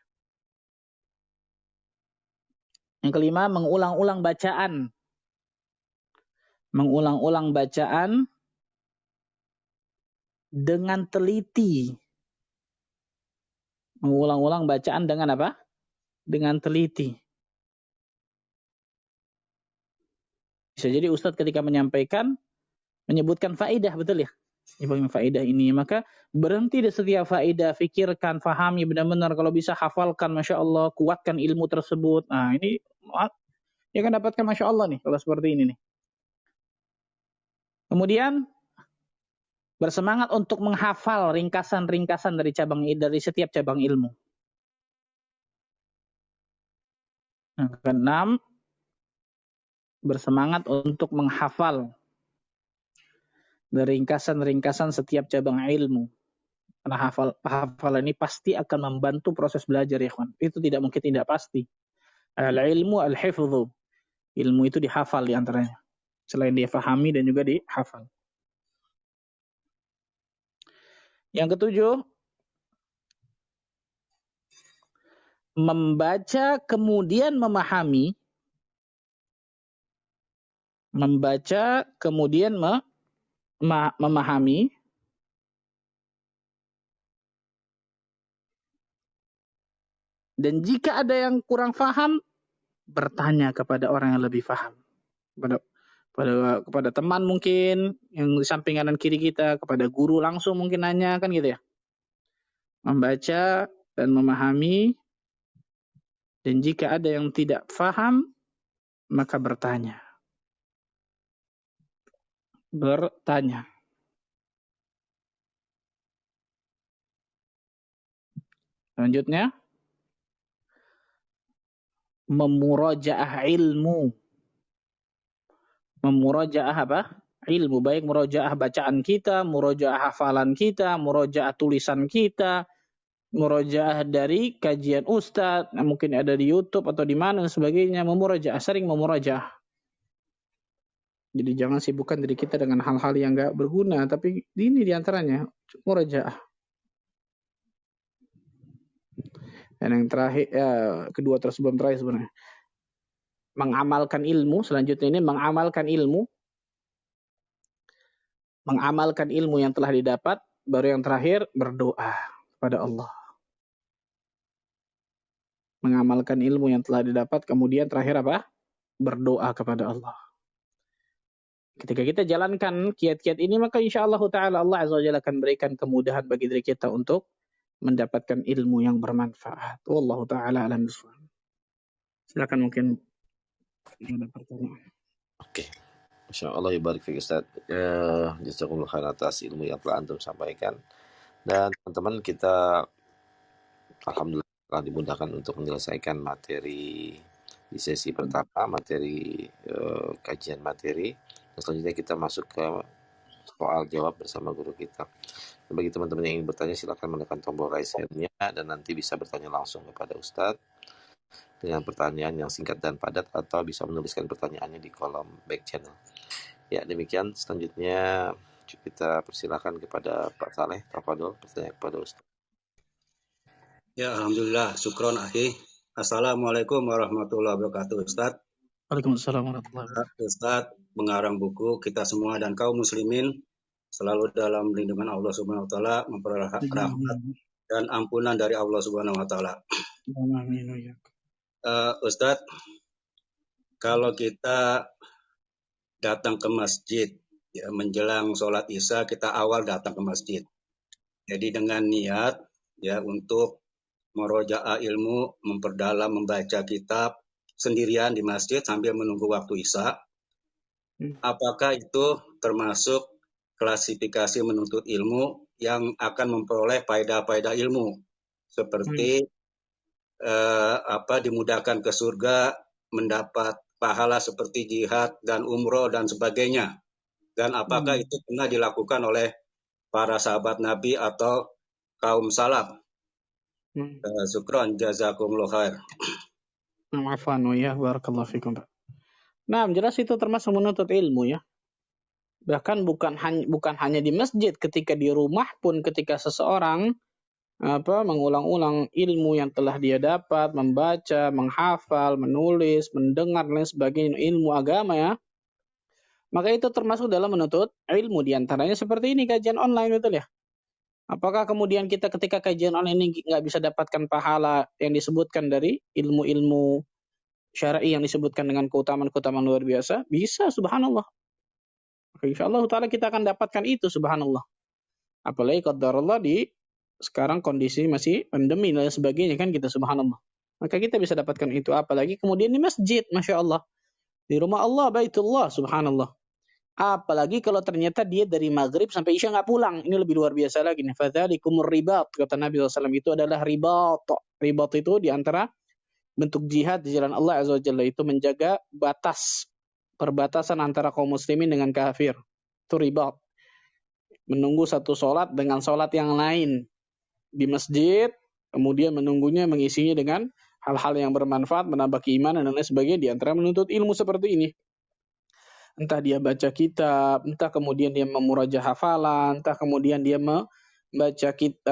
Yang kelima, mengulang-ulang bacaan. Mengulang-ulang bacaan dengan teliti. Mengulang-ulang bacaan dengan apa? Dengan teliti. Bisa jadi Ustadz ketika menyampaikan menyebutkan faedah, betul ya? Ibarat faedah ini, maka berhenti di setiap faedah, fikirkan, fahami benar-benar, kalau bisa hafalkan, Masya Allah, kuatkan ilmu tersebut. Nah, ini dia akan dapatkan Masya Allah nih, kalau seperti ini nih. Kemudian bersemangat untuk menghafal ringkasan-ringkasan dari setiap cabang ilmu. Nah, keenam, bersemangat untuk menghafal dari ringkasan-ringkasan setiap cabang ilmu. Karena hafalan ini pasti akan membantu proses belajar, ya kawan. Itu tidak mungkin tidak pasti. Al-ilmu al-hifdhu. Ilmu itu dihafal di antaranya. Selain dia fahami dan juga dihafal. Yang ketujuh, membaca kemudian memahami. Membaca kemudian memahami. Dan jika ada yang kurang faham, bertanya kepada orang yang lebih faham. Kepada teman mungkin, yang di samping kanan kiri kita, kepada guru langsung mungkin nanya, kan gitu ya. Membaca dan memahami, dan jika ada yang tidak faham, maka bertanya. Bertanya. Selanjutnya, memurajaah ilmu. Memurajaah apa? Ilmu, baik murajaah bacaan kita, murajaah hafalan kita, murajaah tulisan kita, murajaah dari kajian ustadz, mungkin ada di YouTube atau di mana dan sebagainya. Memurajaah, sering memurajaah. Jadi jangan sibukkan diri kita dengan hal-hal yang enggak berguna, tapi ini diantaranya murajaah. Dan yang terakhir, kedua terus sebelum terakhir sebenarnya, mengamalkan ilmu. Selanjutnya ini mengamalkan ilmu yang telah didapat. Baru yang terakhir, berdoa kepada Allah. Mengamalkan ilmu yang telah didapat, kemudian terakhir apa? Berdoa kepada Allah. Ketika kita jalankan kiat-kiat ini, maka insyaAllah ta'ala Allah Azza wa Jalla akan berikan kemudahan bagi diri kita untuk mendapatkan ilmu yang bermanfaat. Wallahu ta'ala alam bishawab. Silakan mungkin ada pertanyaan. Oke. Masya Allah, ibarik fiik Ustaz. Jazakumullah khair atas ilmu yang telah antum sampaikan. Dan teman-teman, kita alhamdulillah telah dimudahkan untuk menyelesaikan materi di sesi pertama, materi kajian materi. Dan selanjutnya kita masuk ke soal jawab bersama guru kita. Dan bagi teman-teman yang ingin bertanya, silakan menekan tombol raise hand-nya dan nanti bisa bertanya langsung kepada Ustadz dengan pertanyaan yang singkat dan padat, atau bisa menuliskan pertanyaannya di kolom back channel. Ya, demikian. Selanjutnya kita persilakan kepada Pak Saleh. Tafadhol, bertanya kepada Ustaz. Ya, alhamdulillah. Syukron, akhi. Assalamualaikum warahmatullahi wabarakatuh, Ustaz. Waalaikumsalam warahmatullahi wabarakatuh. Ustaz, pengarang buku, kita semua dan kaum muslimin selalu dalam lindungan Allah Subhanahu wa taala, memperoleh rahmat dan ampunan dari Allah Subhanahu wa taala. Ustaz, kalau kita datang ke masjid, ya, menjelang sholat Isya, kita awal datang ke masjid. Jadi dengan niat ya untuk merojaah ilmu, memperdalam, membaca kitab sendirian di masjid sambil menunggu waktu Isya, apakah itu termasuk klasifikasi menuntut ilmu yang akan memperoleh faedah-faedah ilmu seperti dimudahkan ke surga, mendapat pahala seperti jihad dan umroh dan sebagainya. Dan apakah itu pernah dilakukan oleh para sahabat Nabi atau kaum salaf? Syukran, jazakumullah khair. Afwan ya, barakallahu fikum. Nah, jelas itu termasuk menuntut ilmu ya. Bahkan bukan hanya di masjid, ketika di rumah pun ketika seseorang mengulang-ulang ilmu yang telah dia dapat, membaca, menghafal, menulis, mendengar dan lain sebagainya, ilmu agama ya. Maka itu termasuk dalam menuntut ilmu, di antaranya seperti ini kajian online, betul ya? Apakah kemudian kita ketika kajian online ini nggak bisa dapatkan pahala yang disebutkan dari ilmu-ilmu syar'i yang disebutkan dengan keutamaan-keutamaan luar biasa? Bisa, subhanallah. Insyaallah ta'ala kita akan dapatkan itu, subhanallah. Apalagi qadarullah di sekarang kondisi masih pandemi dan sebagainya kan kita, subhanallah. Maka kita bisa dapatkan itu, apalagi kemudian di masjid, masya Allah. Di rumah Allah, baitullah, subhanallah. Apalagi kalau ternyata dia dari maghrib sampai isya nggak pulang. Ini lebih luar biasa lagi nih. Fadzalikumur ribat. Kata Nabi SAW itu adalah ribat. Ribat itu diantara bentuk jihad di jalan Allah Azza wa Jalla, itu menjaga perbatasan antara kaum muslimin dengan kafir. Itu ribat. Menunggu satu sholat dengan sholat yang lain di masjid. Kemudian menunggunya, mengisinya dengan hal-hal yang bermanfaat, menambah keimanan dan lain sebagainya. Di antara menuntut ilmu seperti ini. Entah dia baca kitab, entah kemudian dia memurajah hafalan, entah kemudian dia membaca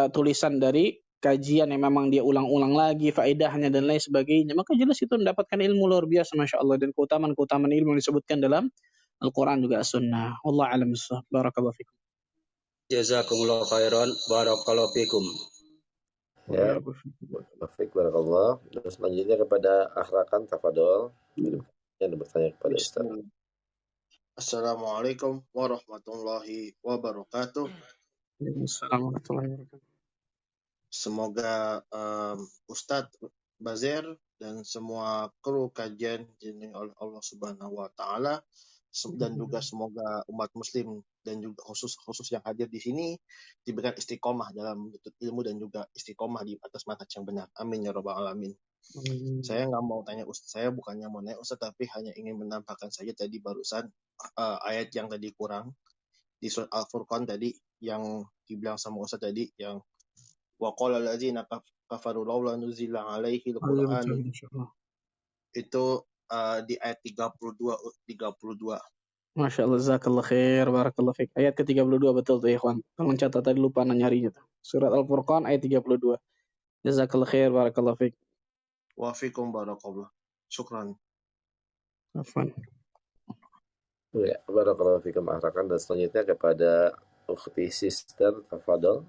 tulisan dari kajian yang memang dia ulang-ulang lagi, faedahnya dan lain sebagainya. Maka jelas itu mendapatkan ilmu luar biasa, masya Allah, dan keutamaan-keutamaan ilmu yang disebutkan dalam Al-Quran juga As-Sunnah. Wallahu a'lam bishawab. Barakallahu fikum. Jazakumullah khairan, barakallahu fikum. Ya, baik, barakallah. Dan selanjutnya kepada Akhrakan Tafadol. Yang bertanya kepada Ustaz. Assalamualaikum warahmatullahi wabarakatuh. Semoga Ustadz Bazer dan semua kru kajian oleh Allah Subhanahu wa taala, dan juga semoga umat muslim dan juga khusus yang hadir di sini diberikan istiqomah dalam menuntut ilmu dan juga istiqomah di atas manhaj yang benar. Amin ya rabbal alamin. Saya nggak mau tanya Ustaz, saya bukannya mau nanya Ustaz, tapi hanya ingin menambahkan saja tadi barusan ayat yang tadi kurang di surat Al-Furqan tadi yang dibilang sama Ustaz tadi, yang wa qala allazina kafaru laula nuzila alaihi al-Qur'an, itu di ayat 32. Masya Allah, jazakallah khair, barakallah fiik. Ayat ke-32 betul tuh ikhwan. Tolong catat, tadi lupa nyarinya tuh. Surat Al-Furqan ayat 32. Jazakallah khair, barakallah fiik. Wa fikum barakallah. Syukran. Afwan. Ya, barakallahu fikum Akhrakan. Dan selanjutnya kepada ukhti sister Tafadol.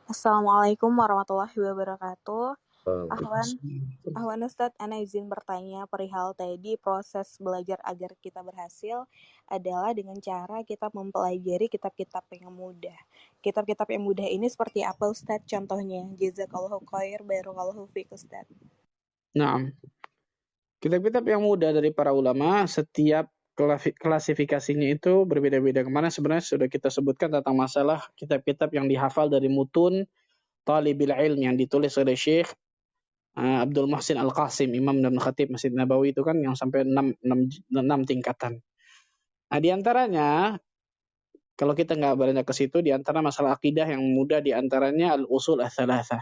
Assalamualaikum warahmatullahi wabarakatuh. Ahwan Ustadz, ana izin bertanya perihal tadi proses belajar agar kita berhasil adalah dengan cara kita mempelajari kitab-kitab yang mudah. Kitab-kitab yang mudah ini seperti apa Ustadz contohnya? Jazakallahu khair, barakallahu fiik Ustadz. Nah, kitab-kitab yang mudah dari para ulama, setiap klasifikasinya itu berbeda-beda. Kemarin sebenarnya sudah kita sebutkan tentang masalah kitab-kitab yang dihafal dari mutun Talibil Ilm yang ditulis oleh Syekh Abdul Muhsin Al-Qasim, Imam dan Khatib Masjid Nabawi, itu kan yang sampai 6 tingkatan. Nah, di antaranya kalau kita nggak banyak ke situ, di antara masalah akidah yang mudah di antaranya Al-Usul Ats-Tsalatsah.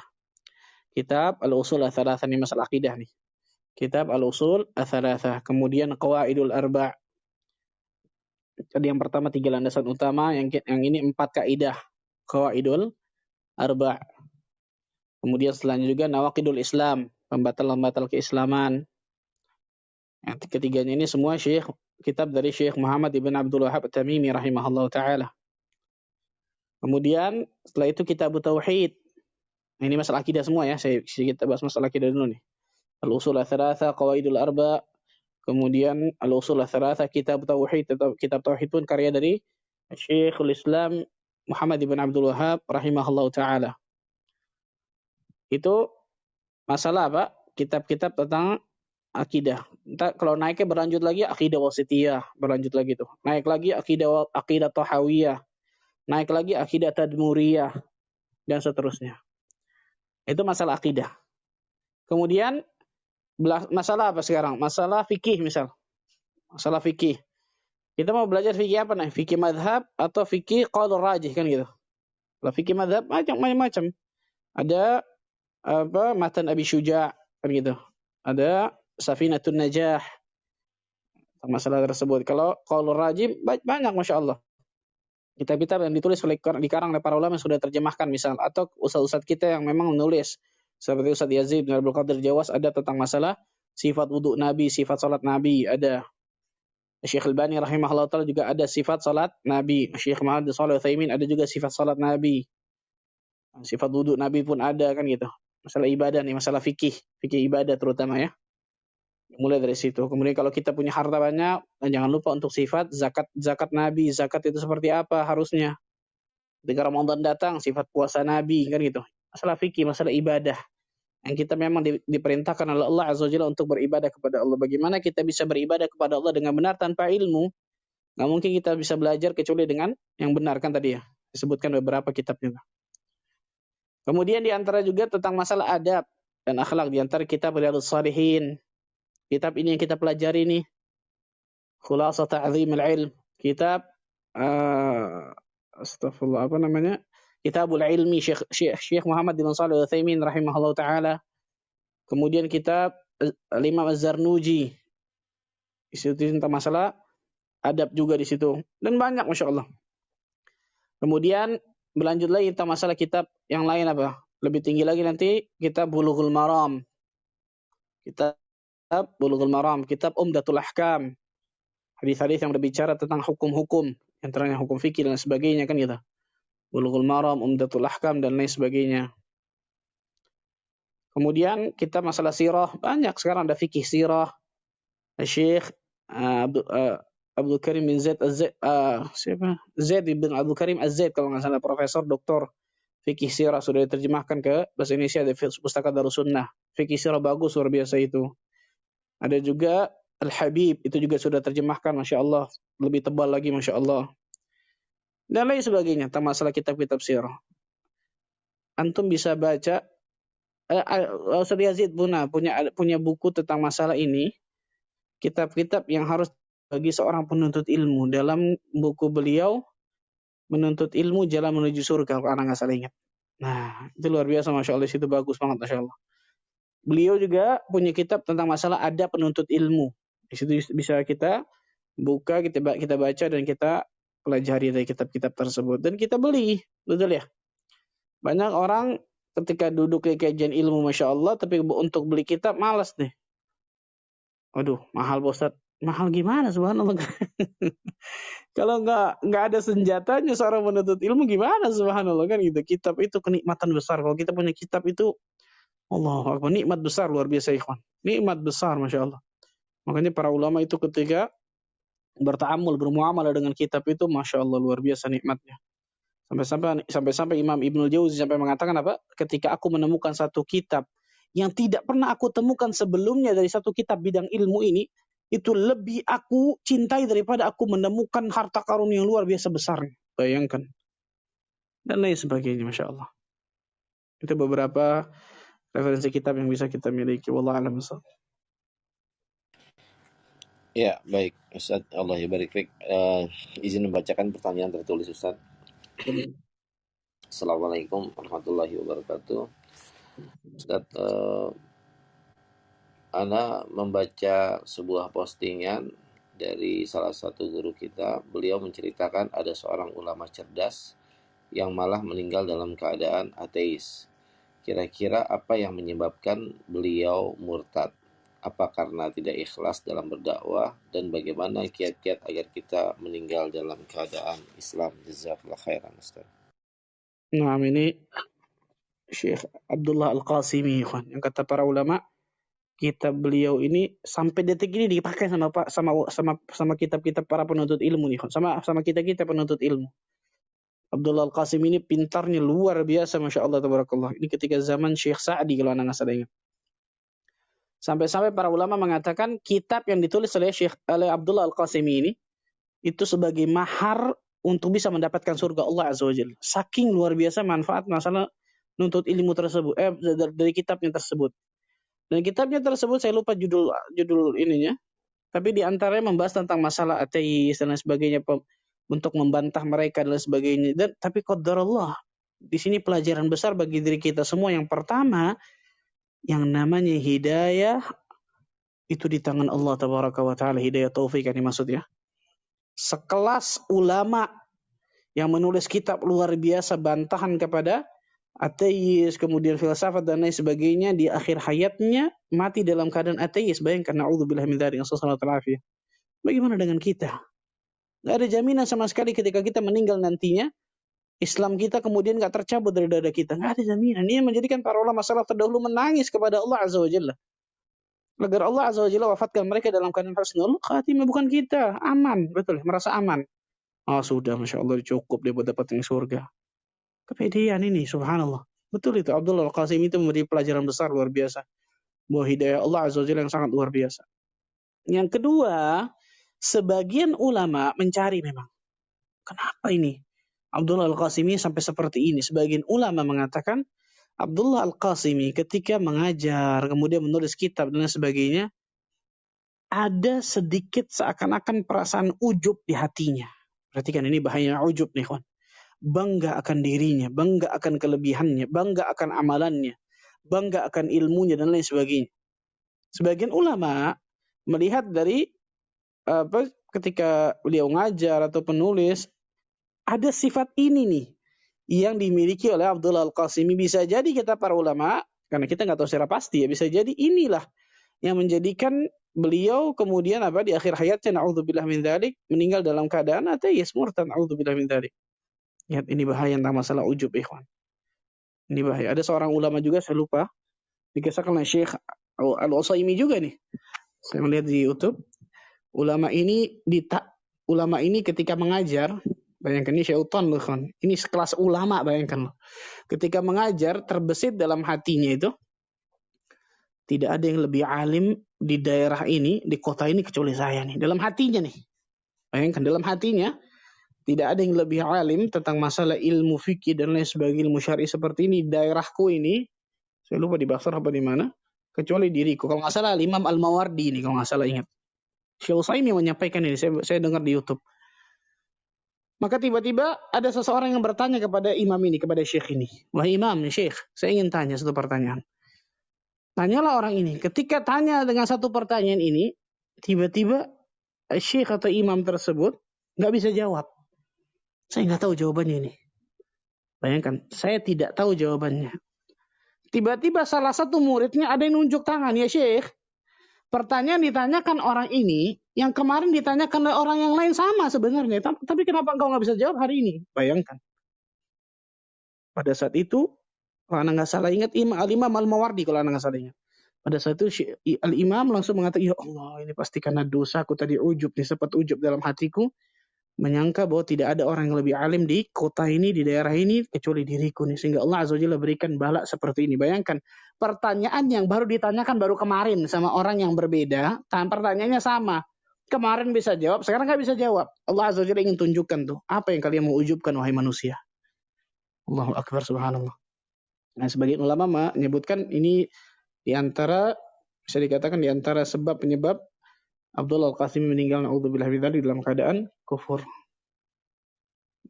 Kitab Al-Usul Ats-Tsalatsah ini masalah akidah nih. Kitab Al-Usul Ats-Tsalatsah, kemudian Qawaidul Arba'. Jadi yang pertama 3 landasan utama, yang ini 4 kaidah. Qawaidul Arba'. Kemudian selanjutnya juga Nawaqidul Islam, pembatal-pembatal keislaman. Yang ketiganya ini semua kitab dari Syekh Muhammad ibn Abdul Wahhab At-Tamimi rahimahullah ta'ala. Kemudian setelah itu kitab Tauhid. Nah, ini masalah akidah semua ya, kita bahas masalah akidah dulu nih. Al-Usul Ats-Tsalatsah, Qawaidul Arba', kemudian Al-Usul Ats-Tsalatsah, kitab Tauhid. Kitab Tauhid pun karya dari Syekhul Islam Muhammad ibn Abdul Wahhab rahimahullah ta'ala. Itu masalah apa? Kitab-kitab tentang akidah. Ntar kalau naiknya berlanjut lagi akidah wasitiyah, berlanjut lagi tuh. Naik lagi akidah tahawiyah, naik lagi akidah tadmuriyah dan seterusnya. Itu masalah akidah. Kemudian masalah apa sekarang? Masalah fikih misal. Masalah fikih. Kita mau belajar fikih apa nih? Fikih madhab atau fikih qaul rajih kan gitu. Kalau fikih madhab macam-macam. Ada apa matan Abi Syuja kan gitu. Ada Safinatun Najah masalah tersebut. Kalau qaul rajih banyak Masya Allah. Kitab-kitab yang ditulis dikarang oleh para ulama yang sudah terjemahkan misal, atau ustaz-ustaz kita yang memang menulis seperti Ustaz Yazid bin Abdul Qadir Jawas ada tentang masalah sifat wudhu Nabi, sifat salat Nabi, ada Syekh Albani rahimahullah ta'ala juga ada sifat salat Nabi, Syekh Muhammad Shalih Utsaimin ada juga sifat salat Nabi, sifat wudhu Nabi pun ada kan gitu. Masalah ibadah nih, masalah fikih ibadah terutama ya. Mulai dari situ. Kemudian kalau kita punya harta banyak, jangan lupa untuk sifat zakat Nabi. Zakat itu seperti apa harusnya. Ketika Ramadan datang, sifat puasa Nabi kan gitu. Masalah fikih, masalah ibadah. Yang kita memang diperintahkan oleh Allah Azza wa Jalla untuk beribadah kepada Allah. Bagaimana kita bisa beribadah kepada Allah dengan benar tanpa ilmu? Nggak mungkin kita bisa belajar kecuali dengan yang benar kan tadi ya. Disebutkan beberapa kitabnya. Kemudian di antara juga tentang masalah adab dan akhlak. Di antara kitab Riyadhus Shalihin. Kitab ini yang kita pelajari nih. Khulasah Ta'zimul Ilm. Kitab astagfirullah apa namanya? Kitabul Ilmi Syekh Muhammad bin Shalih Utsaimin rahimahullah taala. Kemudian kitab Imam Az-Zarnuji. Di situ tentang masalah adab juga di situ dan banyak Masya Allah. Kemudian berlanjut lagi tentang masalah kitab yang lain apa? Lebih tinggi lagi nanti kitab Bulughul Maram. Kitab Bulughul Maram, kitab Umdatul Ahkam. Hadis-hadis yang berbicara tentang hukum-hukum, antaranya hukum fikih dan sebagainya kan gitu. Bulughul Maram, Umdatul Ahkam dan lain sebagainya. Kemudian kita masalah sirah, banyak sekarang ada fikih sirah. Syekh Abdul Karim bin Zaid siapa? Zaid bin Abdul Karim Az-Zaid kalau nggak salah, profesor doktor fikih sirah, sudah diterjemahkan ke bahasa Indonesia di Pustaka Darussunnah. Fikih sirah bagus luar biasa itu. Ada juga Al-Habib, itu juga sudah terjemahkan Masya Allah, lebih tebal lagi Masya Allah. Dan lain sebagainya tentang masalah kitab-kitab sirah. Antum bisa baca Ustaz Yazid punya buku tentang masalah ini. Kitab-kitab yang harus bagi seorang penuntut ilmu. Dalam buku beliau Menuntut Ilmu Jalan Menuju Surga, kalau anak nggak salah ingat. Nah, itu luar biasa Masya Allah, itu bagus banget Masya Allah. Beliau juga punya kitab tentang masalah adab penuntut ilmu. Di situ bisa kita buka, kita baca dan kita pelajari dari kitab-kitab tersebut. Dan kita beli, betul ya? Banyak orang ketika duduk di kajian ilmu Masya Allah, tapi untuk beli kitab malas nih. Waduh, mahal Ustaz. Mahal gimana subhanallah. Kalau nggak ada senjatanya seorang menuntut ilmu gimana subhanallah kan gitu. Kitab itu kenikmatan besar. Kalau kita punya kitab itu Allah Akbar, nikmat besar luar biasa ikhwan. Nikmat besar Masya Allah. Makanya para ulama itu ketika berta'amul, bermuamalah dengan kitab itu Masya Allah luar biasa nikmatnya. Sampai-sampai Imam Ibnul Jauzi sampai mengatakan apa? Ketika aku menemukan satu kitab yang tidak pernah aku temukan sebelumnya dari satu kitab bidang ilmu ini, itu lebih aku cintai daripada aku menemukan harta karun yang luar biasa besar. Bayangkan. Dan lain sebagainya, Masya Allah. Itu beberapa referensi kitab yang bisa kita miliki. Wallahu a'lam bishawab. Ya, baik Ustaz, Allah yabarik fiik. Izin membacakan pertanyaan tertulis Ustaz. Assalamualaikum warahmatullahi wabarakatuh. Ustaz, Ana membaca sebuah postingan dari salah satu guru kita. Beliau menceritakan ada seorang ulama cerdas yang malah meninggal dalam keadaan ateis. Kira-kira apa yang menyebabkan beliau murtad? Apa karena tidak ikhlas dalam berdakwah? Dan bagaimana kiat-kiat agar kita meninggal dalam keadaan Islam? Jazakallah khairan Ustaz. Nah, ini Syekh Abdullah Al-Qasimi, yang kata para ulama, kitab beliau ini sampai detik ini dipakai sama kitab-kitab para penuntut ilmu nih, sama kita penuntut ilmu. Abdullah Al-Qasim ini pintarnya luar biasa, Masya Allah, tabarakallah. Ini ketika zaman Syekh Sa'di kalau anda nggak salah ingat. Sampai-sampai para ulama mengatakan kitab yang ditulis oleh Abdullah Al-Qasim ini itu sebagai mahar untuk bisa mendapatkan surga Allah Azza wa Jalla. Saking luar biasa manfaat masalah nuntut ilmu tersebut, dari kitabnya tersebut. Dan kitabnya tersebut saya lupa judul ininya, tapi di antaranya membahas tentang masalah ateis dan lain sebagainya, untuk membantah mereka dan lain sebagainya. Dan tapi qadarullah, di sini pelajaran besar bagi diri kita semua. Yang pertama, yang namanya hidayah itu di tangan Allah tabaraka wa taala, hidayah taufik ini maksudnya. Sekelas ulama yang menulis kitab luar biasa bantahan kepada ateis, kemudian filsafat dan lain sebagainya, di akhir hayatnya mati dalam keadaan ateis. Bayangkan, na'udzubillah min dzalik, sallallahu alaihi. Bagaimana dengan kita? Gak ada jaminan sama sekali ketika kita meninggal nantinya Islam kita kemudian gak tercabut dari dada kita. Gak ada jaminan. Ini yang menjadikan para ulama salaf terdahulu menangis kepada Allah Azza wa Jalla agar Allah Azza wa Jalla wafatkan mereka dalam keadaan husnul khatimah. Bukan kita, aman, betul, merasa aman. Sudah, Masya Allah, cukup dia buat dapatin surga. Kepedean ini, subhanallah. Betul itu, Abdullah Al-Qasim itu memberi pelajaran besar luar biasa, bahwa hidayah Allah Azza wa Jalla yang sangat luar biasa. Yang kedua, sebagian ulama mencari memang, kenapa ini Abdullah Al-Qasimi sampai seperti ini. Sebagian ulama mengatakan Abdullah Al-Qasimi ketika mengajar, kemudian menulis kitab dan sebagainya, ada sedikit seakan-akan perasaan ujub di hatinya. Perhatikan, ini bahaya ujub nih, kawan. Bangga akan dirinya, bangga akan kelebihannya, bangga akan amalannya, bangga akan ilmunya dan lain sebagainya. Sebagian ulama melihat dari ketika beliau ngajar atau penulis, ada sifat ini nih yang dimiliki oleh Abdullah Al-Qasimi. Bisa jadi kita para ulama, karena kita nggak tahu secara pasti ya, bisa jadi inilah yang menjadikan beliau kemudian di akhir hayatnya, na'udzubillah min dzalik, meninggal dalam keadaan ateis murtad, na'udzubillah min dzalik. Lihat, ini bahaya tentang masalah ujub, ikhwan. Ini bahaya. Ada seorang ulama juga, saya lupa, dikisahkan oleh Syekh Al-Utsaimin juga nih. Saya melihat di YouTube, ulama ini ketika mengajar, bayangkan ini syaitan loh, kan. Ini sekelas ulama, bayangkan loh. Ketika mengajar, terbesit dalam hatinya itu, tidak ada yang lebih alim di daerah ini, di kota ini kecuali saya nih. Dalam hatinya nih. Bayangkan, dalam hatinya tidak ada yang lebih alim tentang masalah ilmu fikih dan lain sebagainya, ilmu syar'i seperti ini di daerahku ini. Saya lupa di Basra apa di mana, kecuali diriku. Kalau nggak salah Imam Al-Mawardi ini, kalau nggak salah ingat. Syekh Utsaimin menyampaikan ini, saya dengar di YouTube. Maka tiba-tiba ada seseorang yang bertanya kepada imam ini, kepada syekh ini. Wahai imam, syekh, saya ingin tanya satu pertanyaan. Tanyalah orang ini. Ketika tanya dengan satu pertanyaan ini, tiba-tiba syekh atau imam tersebut nggak bisa jawab. Saya nggak tahu jawabannya ini. Bayangkan, saya tidak tahu jawabannya. Tiba-tiba salah satu muridnya ada yang nunjuk tangan. Ya syekh, pertanyaan ditanyakan orang ini, yang kemarin ditanyakan oleh orang yang lain sama sebenarnya. Tapi kenapa engkau nggak bisa jawab hari ini? Bayangkan. Pada saat itu, kalau anda nggak salah ingat, Al-Imam Al-Mawardi, kalau anda nggak salah ingat. Pada saat itu, Al-Imam langsung mengatakan, ya Allah, ini pasti karena dosa aku tadi ujub, nih sempat ujub dalam hatiku, menyangka bahwa tidak ada orang yang lebih alim di kota ini, di daerah ini, kecuali diriku nih. Sehingga Allah Azza wa Jalla berikan bala seperti ini. Bayangkan, pertanyaan yang baru ditanyakan baru kemarin sama orang yang berbeda, pertanyaannya sama. Kemarin bisa jawab, sekarang nggak bisa jawab. Allah Azza wa Jalla ingin tunjukkan tuh, apa yang kalian mau ujubkan, wahai manusia. Allahu Akbar, subhanallah. Nah, sebagian ulama menyebutkan ini diantara, bisa dikatakan diantara sebab penyebab Abdullah Al-Qasimi meninggal, na'udzubillah min dzalik, dalam keadaan kufur.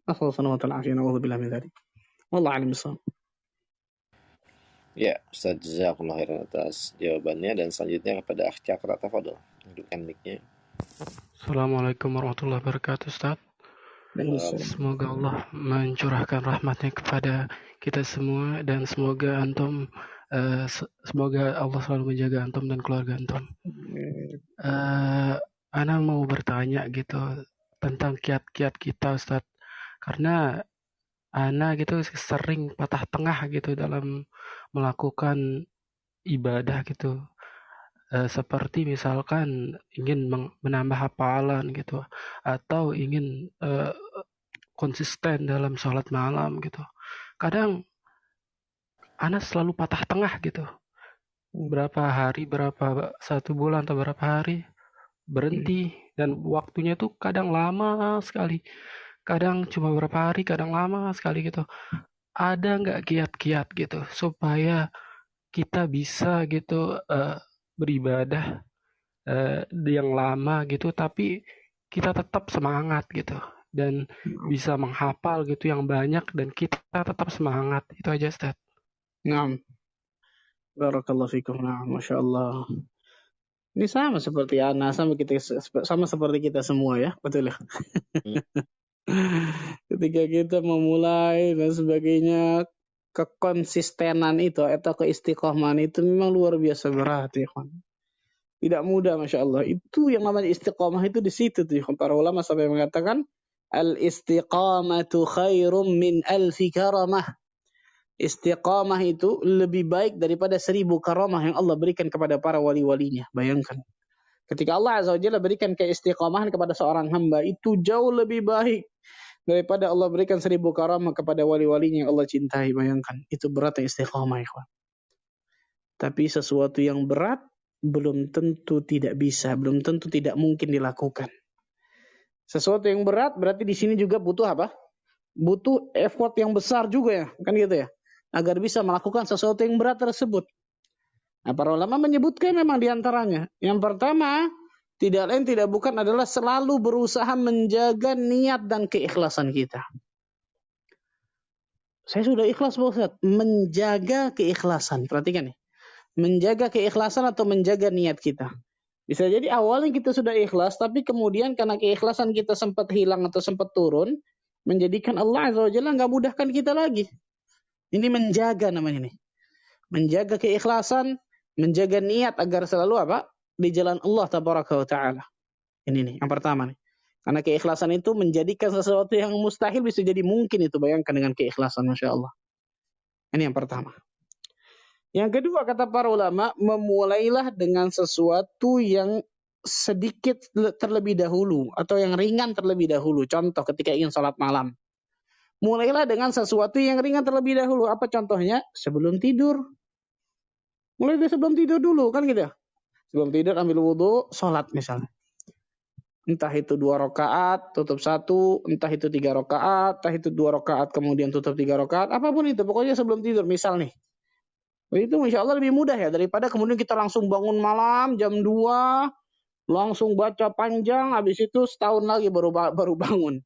Nasallallahu alaihi wa sallam. Wallahu a'lam bishawab. Ya, Ustaz, jazakumullah khairan atas jawabannya, dan selanjutnya kepada Akh Cakra, tafadhol. Hidupkan mic-nya. Assalamualaikum warahmatullahi wabarakatuh, Ustaz. Semoga Allah mencurahkan rahmatnya kepada kita semua, dan semoga antum semoga Allah selalu menjaga antum dan keluarga antum. Ana mau bertanya gitu tentang kiat-kiat kita, Ustaz, karena ana gitu sering patah tengah gitu dalam melakukan ibadah gitu. Seperti misalkan ingin menambah hafalan gitu, atau ingin konsisten dalam sholat malam gitu. Kadang ana selalu patah tengah gitu. Berapa hari, satu bulan atau berapa hari berhenti, dan waktunya tuh kadang lama sekali. Kadang cuma berapa hari, kadang lama sekali gitu. Ada nggak kiat-kiat gitu supaya kita bisa gitu beribadah yang lama gitu, tapi kita tetap semangat gitu dan bisa menghafal gitu yang banyak dan kita tetap semangat. Itu aja, Ustaz. Naam. Barakallahu fikum. Naam, Masya Allah. Ini sama seperti Ana, sama seperti kita semua ya, betul ya. Ketika kita memulai dan sebagainya, kekonsistenan itu atau keistiqomahan itu memang luar biasa berat ya, kawan. Tidak mudah, Masya Allah. Itu yang namanya istiqomah itu di situ tuh. Para ulama sampai mengatakan al-istiqamatu khairum min alfi karamah. Istiqamah itu lebih baik daripada 1000 karamah yang Allah berikan kepada para wali-walinya. Bayangkan. Ketika Allah Azza wa Jalla berikan keistiqomahan kepada seorang hamba, itu jauh lebih baik daripada Allah berikan 1000 karamah kepada wali-walinya yang Allah cintai. Bayangkan. Itu beratnya istiqamah, ikhwan. Tapi sesuatu yang berat belum tentu tidak bisa, belum tentu tidak mungkin dilakukan. Sesuatu yang berat berarti di sini juga butuh apa? Butuh effort yang besar juga ya, kan gitu ya, agar bisa melakukan sesuatu yang berat tersebut. Nah, para ulama menyebutkan memang diantaranya. Yang pertama, tidak lain tidak bukan adalah selalu berusaha menjaga niat dan keikhlasan kita. Saya sudah ikhlas, Pak Ustaz. Menjaga keikhlasan, perhatikan nih. Menjaga keikhlasan atau menjaga niat kita. Bisa jadi awalnya kita sudah ikhlas, tapi kemudian karena keikhlasan kita sempat hilang atau sempat turun, menjadikan Allah Azza wa Jalla nggak mudahkan kita lagi. Ini menjaga namanya nih. Menjaga keikhlasan, menjaga niat agar selalu apa? Di jalan Allah Tabaraka wa Ta'ala. Ini nih, yang pertama nih. Karena keikhlasan itu menjadikan sesuatu yang mustahil bisa jadi mungkin itu. Bayangkan dengan keikhlasan, Masya Allah. Ini yang pertama. Yang kedua, kata para ulama, memulailah dengan sesuatu yang sedikit terlebih dahulu atau yang ringan terlebih dahulu. Contoh ketika ingin sholat malam. Mulailah dengan sesuatu yang ringan terlebih dahulu. Apa contohnya? Sebelum tidur. Mulai dari sebelum tidur dulu, kan gitu. Sebelum tidur ambil wudhu, sholat misalnya. Entah itu 2 rakaat, tutup 1, entah itu 3 rakaat, entah itu 2 rakaat, kemudian tutup 3 rakaat, apapun itu. Pokoknya sebelum tidur, misal nih. Itu insya Allah lebih mudah ya, daripada kemudian kita langsung bangun malam jam 2, langsung baca panjang, habis itu setahun lagi baru bangun.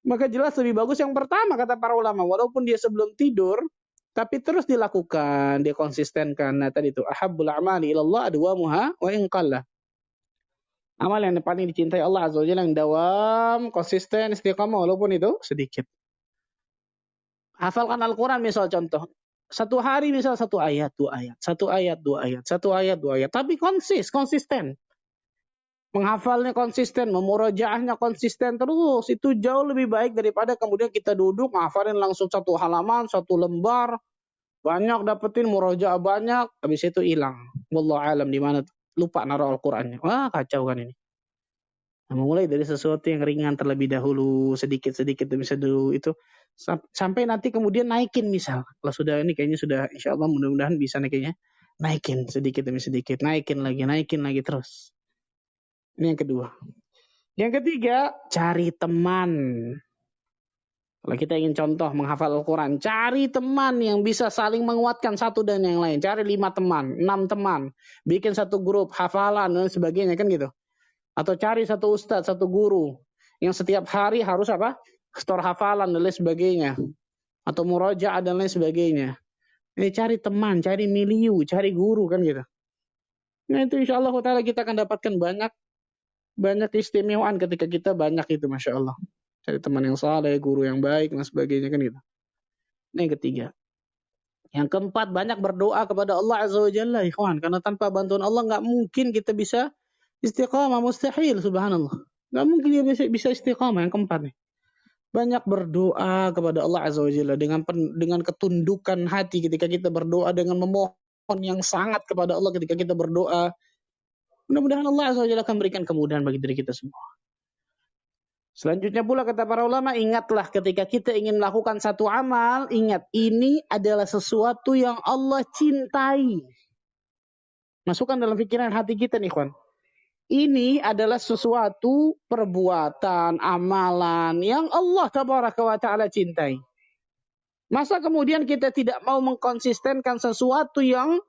Maka jelas lebih bagus yang pertama kata para ulama, walaupun dia sebelum tidur, tapi terus dilakukan, dia konsistenkan. Nah tadi itu, ahabbul a'mali ilallah adwamuha wa in qalla. Amal yang paling dicintai Allah Azza wa Jalla yang dawam, konsisten, istiqamah walaupun itu sedikit. Hafalkan Al-Quran misal contoh. 1 hari misal 1 ayat, 2 ayat. 1 ayat, 2 ayat. 1 ayat, 2 ayat. Tapi konsisten. Menghafalnya konsisten, memurajaahnya konsisten terus. Itu jauh lebih baik daripada kemudian kita duduk, menghafalin langsung 1 halaman, 1 lembar. Banyak dapetin, murajaah banyak. Habis itu hilang. Wallahu alam di mana lupa naruh Al-Qurannya. Wah kacau kan ini. Nah, mulai dari sesuatu yang ringan terlebih dahulu, sedikit demi dulu itu. Sampai nanti kemudian naikin misal. Kalau sudah ini kayaknya sudah insya Allah mudah-mudahan bisa nih kayaknya. Naikin sedikit demi sedikit. Naikin lagi terus. Ini yang kedua. Yang ketiga, cari teman. Kalau kita ingin contoh menghafal Al-Quran, cari teman yang bisa saling menguatkan satu dan yang lain. Cari 5 teman, 6 teman. Bikin satu grup, hafalan dan sebagainya kan gitu. Atau cari satu ustadz, satu guru. Yang setiap hari harus apa? Store hafalan dan lain sebagainya. Atau murojaah dan lain sebagainya. Ini cari teman, cari milieu, cari guru kan gitu. Nah itu insya Allah kita akan dapatkan banyak keistimewaan ketika kita banyak itu, Masya Allah. Cari teman yang saleh, guru yang baik dan sebagainya kan gitu. Ini yang ketiga. Yang keempat, banyak berdoa kepada Allah Azza wa Jalla, ikhwan. Karena tanpa bantuan Allah nggak mungkin kita bisa istiqamah, mustahil, subhanallah. Nggak mungkin dia bisa istiqamah. Yang keempat nih. Banyak berdoa kepada Allah Azza wa Jalla dengan ketundukan hati ketika kita berdoa, dengan memohon yang sangat kepada Allah ketika kita berdoa. Mudah-mudahan Allah Azza wa Jalla akan berikan kemudahan bagi diri kita semua. Selanjutnya pula kata para ulama, ingatlah ketika kita ingin melakukan satu amal, ingat ini adalah sesuatu yang Allah cintai. Masukkan dalam pikiran hati kita nih, kawan. Ini adalah sesuatu perbuatan, amalan yang Allah tabaraka wa ta'ala cintai. Masa kemudian kita tidak mau mengkonsistenkan sesuatu yang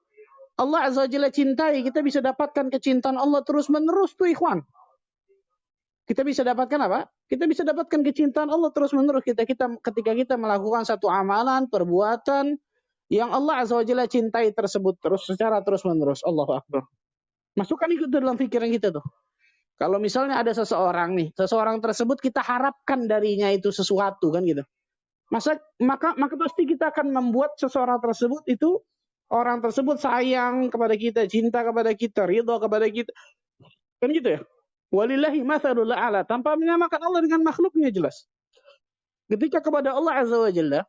Allah azza wa jalla cintai, kita bisa dapatkan kecintaan Allah terus menerus tuh ikhwan. Kita bisa dapatkan apa? Kita bisa dapatkan kecintaan Allah terus-menerus ketika kita melakukan satu amalan, perbuatan yang Allah Azza wa Jalla cintai tersebut secara terus-menerus. Allahu Akbar. Masukkan itu dalam pikiran kita tuh. Kalau misalnya ada seseorang nih, seseorang tersebut kita harapkan darinya itu sesuatu kan gitu. Maka pasti kita akan membuat seseorang tersebut itu, orang tersebut sayang kepada kita, cinta kepada kita, ridha kepada kita. Kan gitu ya? Walillahi mathalul a'la, tanpa menyamakan Allah dengan makhluknya jelas. Ketika kepada Allah Azza wa Jalla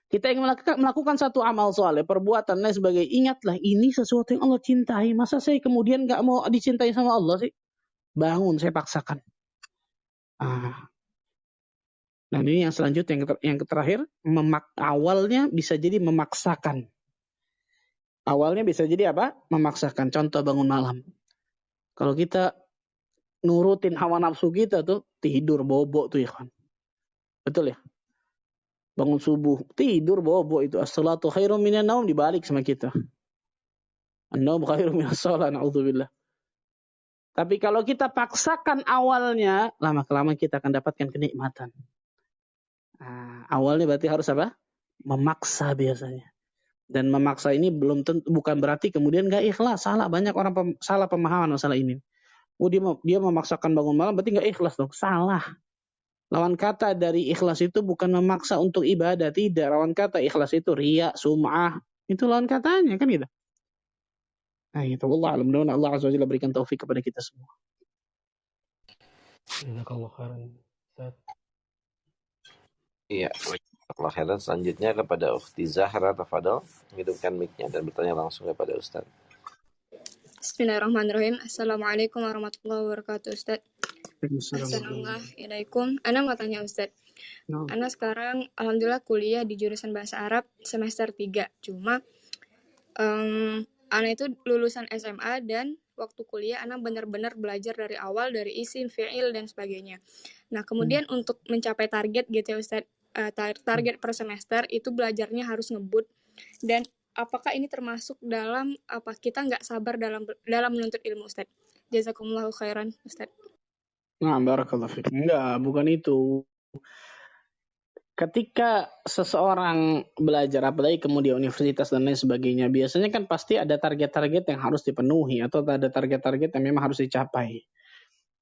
kita ingin melakukan satu amal soleh, perbuatan dan sebagainya, ingatlah ini sesuatu yang Allah cintai. Masa saya kemudian nggak mau dicintai sama Allah sih? Bangun, saya paksakan. Nah ini yang selanjutnya, yang terakhir, awalnya bisa jadi memaksakan. Awalnya bisa jadi apa? Memaksakan. Contoh bangun malam. Kalau kita nurutin hawa nafsu kita tuh, tidur bobok tuh ya kan. Betul ya? Bangun subuh, tidur bobok itu. As-salatu khairum minan naum, dibalik sama kita. An-naum khairum minas shalah, na'udzubillah. Tapi kalau kita paksakan awalnya, lama-kelamaan kita akan dapatkan kenikmatan. Awalnya berarti harus apa? Memaksa biasanya. Dan memaksa ini bukan berarti kemudian gak ikhlas. Salah, banyak orang salah pemahaman masalah ini. Dia memaksakan bangun malam berarti gak ikhlas dong. Salah. Lawan kata dari ikhlas itu bukan memaksa untuk ibadah, tidak. Lawan kata ikhlas itu riya, sum'ah. Itu lawan katanya kan gitu. Nah itu Allah alam. Mudah-mudahan Allah azza wa jalla berikan taufik kepada kita semua. Jazakallahu khairan. Iya, jazakallahu khairan. Selanjutnya kepada Ukhti Zahra, tafadhol, hidupkan mic-nya dan bertanya langsung kepada Ustaz. Bismillahirrahmanirrahim. Assalamualaikum warahmatullahi wabarakatuh, Ustaz. Assalamualaikum. Ana mau tanya Ustaz. Ana sekarang alhamdulillah kuliah di jurusan bahasa Arab semester 3. Cuma Ana itu lulusan SMA dan waktu kuliah Ana benar-benar belajar dari awal, dari isim, fi'il dan sebagainya. Nah, kemudian untuk mencapai target gitu ya Ustaz, target per semester itu belajarnya harus ngebut. Dan apakah ini termasuk dalam apa kita nggak sabar dalam menuntut ilmu Ustaz? Jazakumullahu khairan Ustaz. Nah, barakallahu fiik. Enggak, bukan itu. Ketika seseorang belajar, apalagi kemudian universitas dan lain sebagainya, biasanya kan pasti ada target-target yang harus dipenuhi atau ada target-target yang memang harus dicapai.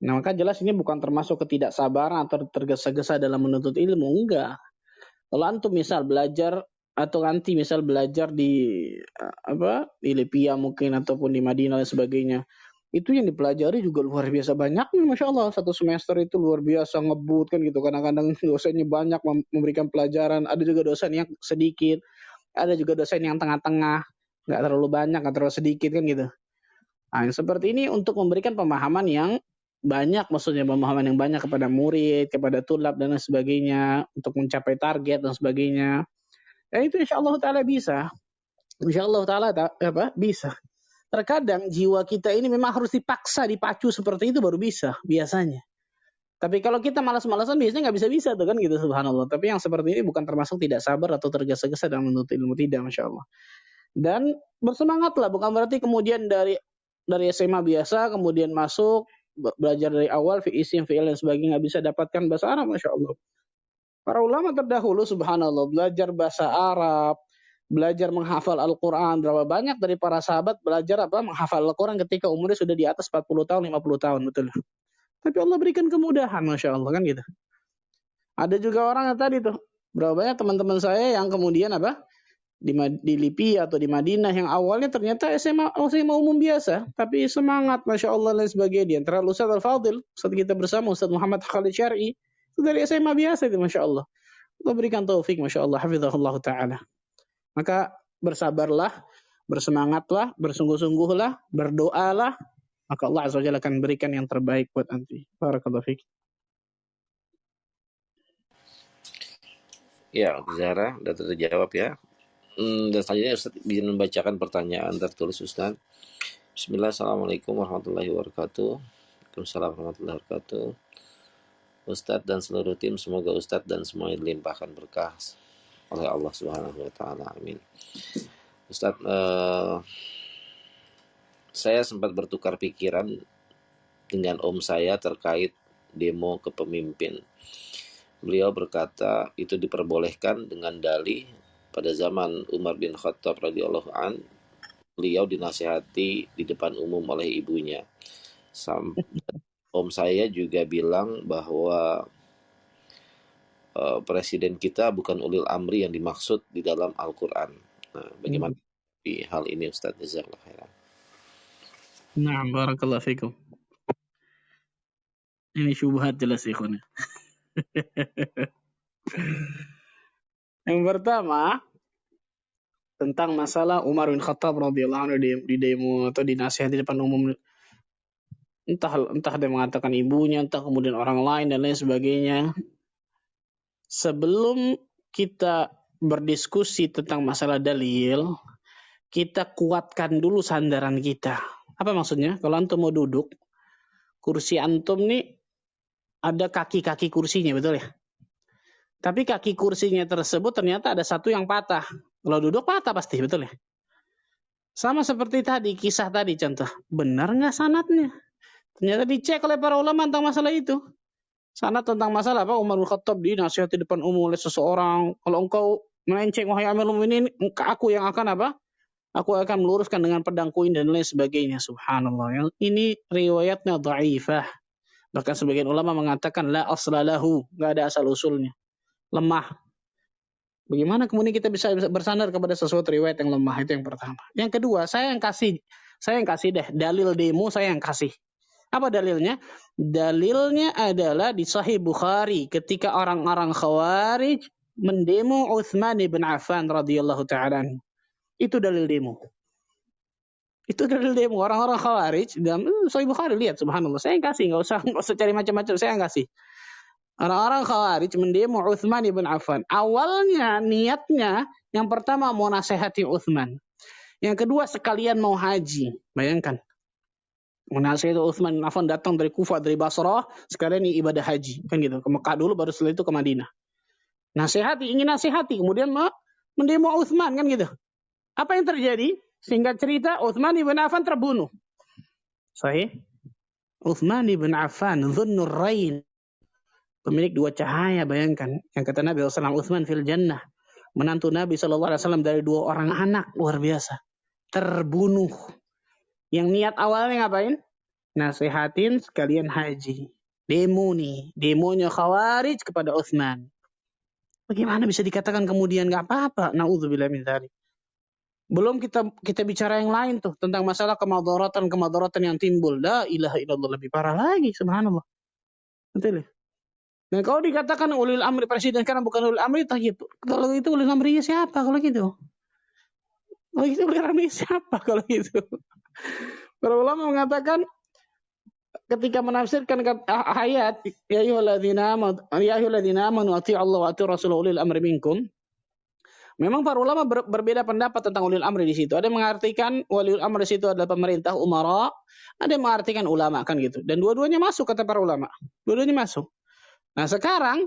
Nah, maka jelas ini bukan termasuk ketidaksabaran atau tergesa-gesa dalam menuntut ilmu, enggak. Kalau antum misal belajar atau nanti misal belajar di Libya mungkin ataupun di Madinah dan sebagainya, itu yang dipelajari juga luar biasa banyaknya, Masya Allah. Satu semester itu luar biasa ngebut kan gitu. Kadang-kadang dosennya banyak memberikan pelajaran. Ada juga dosen yang sedikit. Ada juga dosen yang tengah-tengah. Nggak terlalu banyak, nggak terlalu sedikit kan gitu. Nah, yang seperti ini untuk memberikan pemahaman yang banyak, maksudnya pemahaman yang banyak kepada murid, kepada tulab dan lain sebagainya. Untuk mencapai target dan sebagainya. Ya itu insya Allah ta'ala bisa. Insya Allah ta'ala bisa. Terkadang jiwa kita ini memang harus dipaksa, dipacu seperti itu baru bisa biasanya. Tapi kalau kita malas-malasan biasanya nggak bisa-bisa tuh kan gitu, subhanallah. Tapi yang seperti ini bukan termasuk tidak sabar atau tergesa-gesa dalam menuntut ilmu, tidak, Masya Allah. Dan bersemangatlah, bukan berarti kemudian dari SMA biasa kemudian masuk belajar dari awal isim, fi'il dan sebagainya nggak bisa dapatkan bahasa Arab, Masya Allah. Para ulama terdahulu subhanallah belajar bahasa Arab, belajar menghafal Al-Quran. Berapa banyak dari para sahabat belajar menghafal Al-Quran ketika umurnya sudah di atas 40 tahun, 50 tahun, betul. Tapi Allah berikan kemudahan, Masya Allah kan gitu. Ada juga orang yang tadi tuh, berapa banyak teman-teman saya yang kemudian di Libya atau di Madinah yang awalnya ternyata SMA umum biasa, tapi semangat, Masya Allah dan sebagainya. Di antara Ustaz Al-Fadil, Ustaz kita bersama, Ustaz Muhammad Khalid Syar'i, itu dari SMA biasa itu, Masya Allah. Allah berikan taufik, Masya Allah, hafizahullah ta'ala. Maka bersabarlah, bersemangatlah, bersungguh-sungguhlah, berdoalah, maka Allah Azza wa Jalla akan berikan yang terbaik buat antum. Barakallahu fiik. Ya, Zahra, sudah terjawab ya. Dan selanjutnya Ustaz bisa membacakan pertanyaan tertulis Ustaz. Bismillah, Assalamualaikum warahmatullahi wabarakatuh. Waalaikumsalam warahmatullahi wabarakatuh. Ustadz dan seluruh tim, semoga Ustadz dan semuanya dilimpahkan berkah oleh Allah Subhanahu wa Ta'ala. Amin. Ustadz, saya sempat bertukar pikiran dengan om saya terkait demo kepemimpin. Beliau berkata itu diperbolehkan dengan dalih pada zaman Umar bin Khattab radhiyallahu an. Beliau dinasihati di depan umum oleh ibunya. Om saya juga bilang bahwa presiden kita bukan ulil amri yang dimaksud di dalam Al-Quran. Nah, bagaimana di hal ini Ustaz? Jazakallah khairan. Nah, barakallahu fikum. Ini syubhat jelas ikhwan. Yang pertama, tentang masalah Umar bin Khattab radhiyallahu anhu di demo atau di nasihat di depan umum, entah dia mengatakan ibunya, entah kemudian orang lain dan lain sebagainya. Sebelum kita berdiskusi tentang masalah dalil, kita kuatkan dulu sandaran kita. Apa maksudnya? Kalau antum mau duduk, kursi antum nih ada kaki-kaki kursinya, betul ya? Tapi kaki kursinya tersebut ternyata ada satu yang patah. Kalau duduk patah pasti, betul ya? Sama seperti tadi, kisah tadi contoh. Benar nggak sanadnya? Ternyata dicek oleh para ulama tentang masalah itu. Sanad tentang masalah apa? Umar bin Khattab dinasihati di depan umum oleh seseorang. Kalau engkau melenceng, wahai Amirul Mukminin, aku yang akan apa? Aku akan meluruskan dengan pedang koin dan lain sebagainya. Subhanallah. Ini riwayatnya dhaifah. Bahkan sebagian ulama mengatakan la aslalahu, nggak ada asal usulnya. Lemah. Bagaimana kemudian kita bisa bersandar kepada sesuatu riwayat yang lemah? Itu yang pertama. Yang kedua, saya yang kasih deh dalil demo, saya yang kasih. Apa dalilnya? Dalilnya adalah di Sahih Bukhari ketika orang-orang Khawarij mendemo Utsman bin Affan radhiyallahu ta'ala. Itu dalil demo. Itu dalil demo orang-orang Khawarij dalam Sahih Bukhari, lihat subhanallah. Saya yang kasih, enggak usah cari macam-macam, saya yang kasih. Orang-orang Khawarij mendemo Utsman bin Affan. Awalnya niatnya yang pertama mau nasihati Utsman. Yang kedua sekalian mau haji. Bayangkan. Menasihati Utsman bin Affan datang dari Kufah, dari Basrah, sekalian ibadah haji. Kan gitu. Ke Mekah dulu baru setelah itu ke Madinah. Ingin nasihati, kemudian mendemo Utsman kan gitu. Apa yang terjadi? Singkat cerita, Utsman bin Affan terbunuh. Sahih? Utsman bin Affan, Dhunnur Rain. Pemilik dua cahaya, bayangkan. Yang kata Nabi SAW, Utsman fil jannah. Menantu Nabi SAW dari dua orang anak, luar biasa. Terbunuh. Yang niat awalnya ngapain? Nasihatin sekalian haji. Demo nih. Demonya Khawarij kepada Utsman. Bagaimana bisa dikatakan kemudian gak apa-apa? Na'udzubillah min dzalik. Belum kita bicara yang lain tuh. Tentang masalah kemadaratan yang timbul. La ilaha illallah, lebih parah lagi. Subhanallah. Betul ya? Nah, kalau dikatakan ulil amri presiden sekarang bukan ulil amri, kalau itu ulil amri siapa kalau gitu? Kalau itu ulil amri siapa kalau gitu? Para ulama mengatakan ketika menafsirkan ayat ya ayyuhalladzina amanu atii'u Allah wa atii'ur rasul ulil amri minkum. Memang para ulama berbeda pendapat tentang ulil amri di situ. Ada yang mengartikan ulil amri di situ adalah pemerintah, umara, ada yang mengartikan ulama kan gitu. Dan dua-duanya masuk kata para ulama. Dua-duanya masuk. Nah sekarang,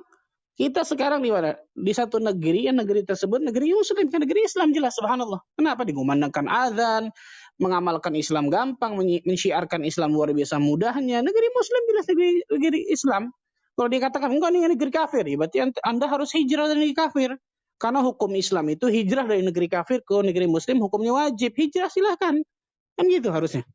kita sekarang di mana? Di satu negeri, yang negeri tersebut negeri Muslim, kan negeri Islam jelas, subhanallah. Kenapa digumandangkan azan, mengamalkan Islam gampang, mensyiarkan Islam luar biasa mudahnya. Negeri Muslim jelas negeri Islam. Kalau dikatakan enggak ini negeri kafir, ya berarti Anda harus hijrah dari negeri kafir. Karena hukum Islam itu hijrah dari negeri kafir ke negeri Muslim hukumnya wajib. Hijrah silahkan. Kan gitu harusnya.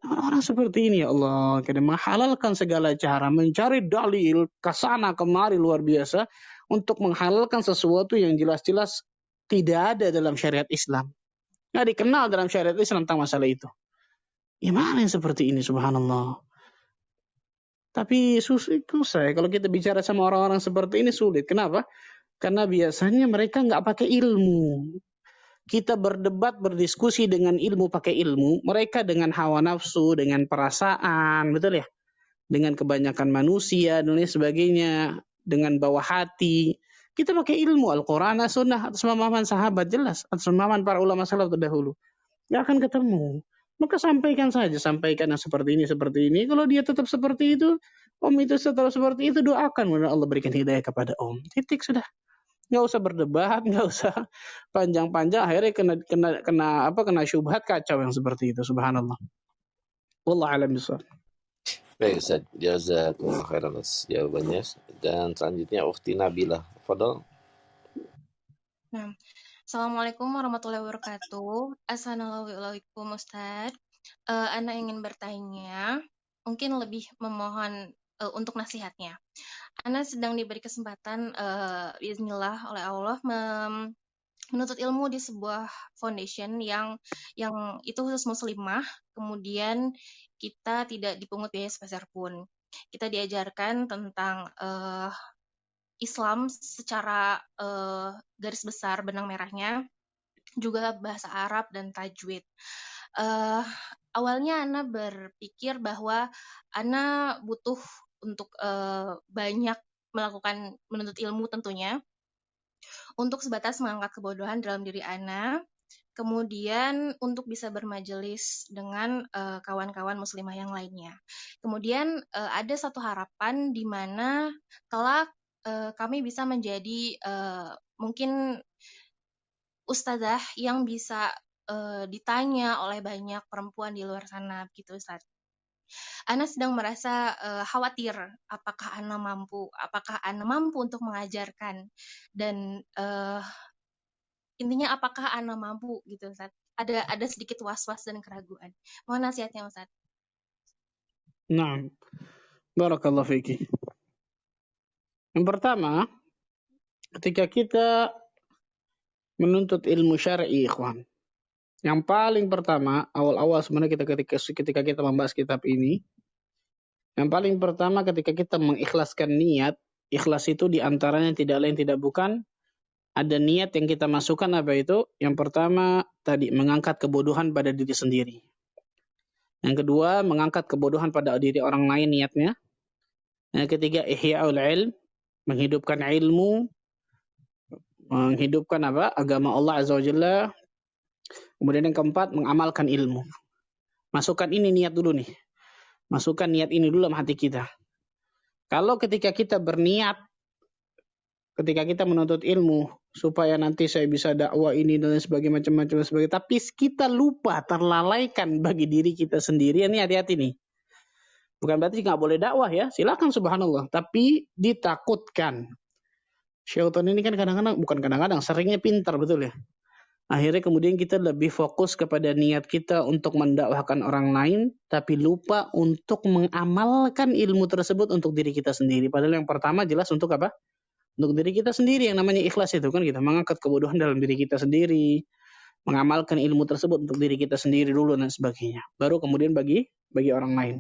Orang seperti ini ya Allah, kita menghalalkan segala cara, mencari dalil kesana kemari luar biasa untuk menghalalkan sesuatu yang jelas-jelas tidak ada dalam syariat Islam. Nggak dikenal dalam syariat Islam tentang masalah itu. Gimana yang seperti ini, subhanallah. Tapi susah kalau kita bicara sama orang-orang seperti ini sulit. Kenapa? Karena biasanya mereka nggak pakai ilmu. Kita berdebat, berdiskusi dengan ilmu, pakai ilmu. Mereka dengan hawa nafsu, dengan perasaan, betul ya? Dengan kebanyakan manusia dan lain sebagainya. Dengan bawah hati. Kita pakai ilmu Al-Quran, Sunnah, atas pemahaman sahabat jelas, atas pemahaman para ulama salaf terdahulu. Nggak akan ketemu. Maka sampaikan saja, sampaikan yang seperti ini. Kalau dia tetap seperti itu, Om itu setelah seperti itu, doakan mudah Allah berikan hidayah kepada Om. Titik sudah. Nggak usah berdebat, nggak usah panjang-panjang. Akhirnya kena syubhat, kacau yang seperti itu. Subhanallah. Wallahu a'lam bishawab. Baik Ustaz, jazakumullah khairan atas jawabannya. Dan selanjutnya Ukhti Nabilah, fadhal. Nah, Assalamualaikum warahmatullahi wabarakatuh. Assalamualaikum Ustaz. Ana ingin bertanya, mungkin lebih memohon untuk nasihatnya. Ana sedang diberi kesempatan bismillah oleh Allah menuntut ilmu di sebuah foundation yang itu khusus muslimah, kemudian kita tidak dipungut biaya sepeser pun. Kita diajarkan tentang Islam secara garis besar benang merahnya, juga bahasa Arab dan tajwid. Awalnya Ana berpikir bahwa Ana butuh untuk banyak melakukan menuntut ilmu tentunya, untuk sebatas mengangkat kebodohan dalam diri Ana, kemudian untuk bisa bermajelis dengan kawan-kawan muslimah yang lainnya. Kemudian ada satu harapan di mana kelak kami bisa menjadi mungkin ustazah yang bisa ditanya oleh banyak perempuan di luar sana, gitu Ustaz. Ana sedang merasa khawatir apakah Ana mampu untuk mengajarkan, dan intinya apakah Ana mampu gitu Ustaz. Ada sedikit was-was dan keraguan. Mohon nasihatnya Ustaz. Naam. Barakallahu fiki. Yang pertama, ketika kita menuntut ilmu syar'i, ikhwan, yang paling pertama, awal-awal sebenarnya ketika kita membahas kitab ini, yang paling pertama ketika kita mengikhlaskan niat, ikhlas itu diantaranya tidak lain tidak bukan, ada niat yang kita masukkan apa itu? Yang pertama tadi mengangkat kebodohan pada diri sendiri. Yang kedua mengangkat kebodohan pada diri orang lain niatnya. Yang ketiga ihya'ul ilm, menghidupkan ilmu, menghidupkan agama Allah Azza wa Jalla. Kemudian yang keempat mengamalkan ilmu. Masukkan ini niat dulu nih. Masukkan niat ini dulu dalam hati kita. Kalau ketika kita berniat, ketika kita menuntut ilmu supaya nanti saya bisa dakwah ini dan sebagainya macam-macam sebagainya, tapi kita lupa, terlalaikan bagi diri kita sendiri, ini hati-hati nih. Bukan berarti nggak boleh dakwah ya, silakan subhanallah, tapi ditakutkan. Syaitan ini kan kadang-kadang seringnya pintar betul ya. Akhirnya kemudian kita lebih fokus kepada niat kita untuk mendakwahkan orang lain, tapi lupa untuk mengamalkan ilmu tersebut untuk diri kita sendiri. Padahal yang pertama jelas untuk apa? Untuk diri kita sendiri, yang namanya ikhlas itu kan kita mengangkat kebodohan dalam diri kita sendiri, mengamalkan ilmu tersebut untuk diri kita sendiri dulu dan sebagainya. Baru kemudian bagi orang lain.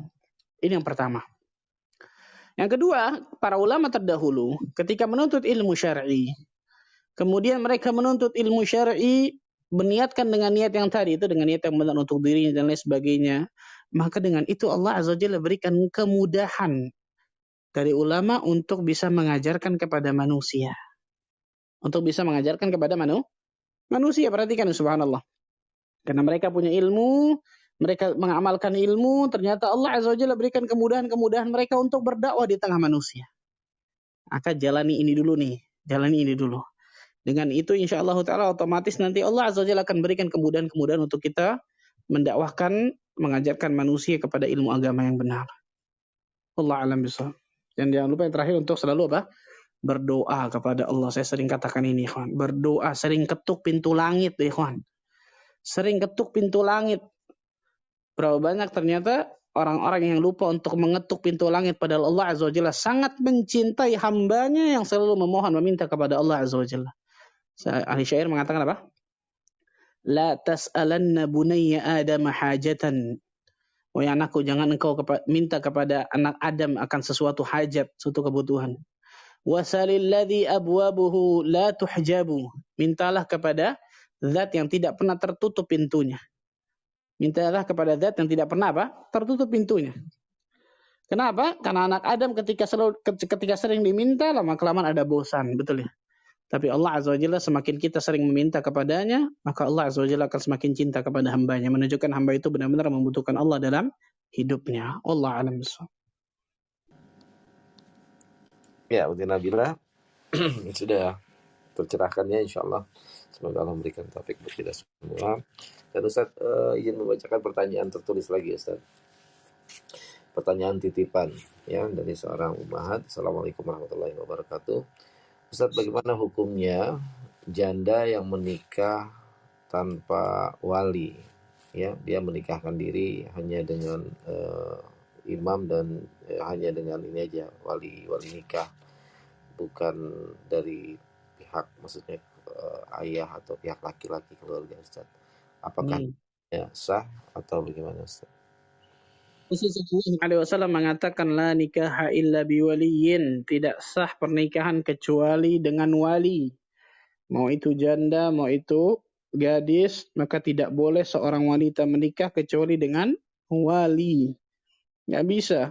Ini yang pertama. Yang kedua, para ulama terdahulu ketika menuntut ilmu syar'i, kemudian mereka menuntut ilmu syar'i berniatkan dengan niat yang tadi itu, dengan niat yang benar untuk dirinya dan lain sebagainya, maka dengan itu Allah Azza wa Jalla berikan kemudahan dari ulama untuk bisa mengajarkan kepada manusia. Untuk bisa mengajarkan kepada manusia. Perhatikan subhanallah. Karena mereka punya ilmu, mereka mengamalkan ilmu, ternyata Allah Azza wa Jalla berikan kemudahan-kemudahan mereka untuk berdakwah di tengah manusia. Maka jalani ini dulu nih. Jalani ini dulu. Dengan itu insyaAllah ta'ala otomatis nanti Allah Azza wa Jalla akan berikan kemudahan-kemudahan untuk kita mendakwahkan, mengajarkan manusia kepada ilmu agama yang benar. Allah alam bishawab. Dan jangan lupa yang terakhir untuk selalu berdoa kepada Allah. Saya sering katakan ini, ikhwan. Berdoa, sering ketuk pintu langit, ikhwan. Sering ketuk pintu langit. Berapa banyak ternyata orang-orang yang lupa untuk mengetuk pintu langit, padahal Allah Azza wa Jalla sangat mencintai hambanya yang selalu memohon, meminta kepada Allah Azza wa Jalla. Ahli syair mengatakan apa? La tas'alanna bunayya Adam hajatan. Wahai anakku, jangan engkau minta kepada anak Adam akan sesuatu hajat, suatu kebutuhan. Wasalil ladzi abwabuhu la tuhjabu. Mintalah kepada zat yang tidak pernah tertutup pintunya. Mintalah kepada zat yang tidak pernah tertutup pintunya. Kenapa? Karena anak Adam ketika sering diminta, lama-kelamaan ada bosan, betul ya? Tapi Allah Azza wa Jalla semakin kita sering meminta kepadanya, maka Allah Azza wa Jalla akan semakin cinta kepada hambanya, menunjukkan hamba itu benar-benar membutuhkan Allah dalam hidupnya. Allah a'lam bishawab. Ya, Uti Nabila sudah tercerahkan ya, insyaallah. Semoga Allah memberikan taufik buat kita semua. Dan Ustaz izin membacakan pertanyaan tertulis lagi, Ustaz. Pertanyaan titipan ya dari seorang ummahat. Assalamualaikum warahmatullahi wabarakatuh. Ustaz, bagaimana hukumnya janda yang menikah tanpa wali? Ya, dia menikahkan diri hanya dengan imam dan hanya dengan ini aja, wali nikah, bukan dari pihak, maksudnya ayah atau pihak laki-laki keluarga, Ustaz. Apakah sah atau bagaimana, Ustaz? Rasulullah SAW mengatakan la nikaha illa biwaliyin, tidak sah pernikahan kecuali dengan wali. Mau itu janda, mau itu gadis, maka tidak boleh seorang wanita menikah kecuali dengan wali. Nggak bisa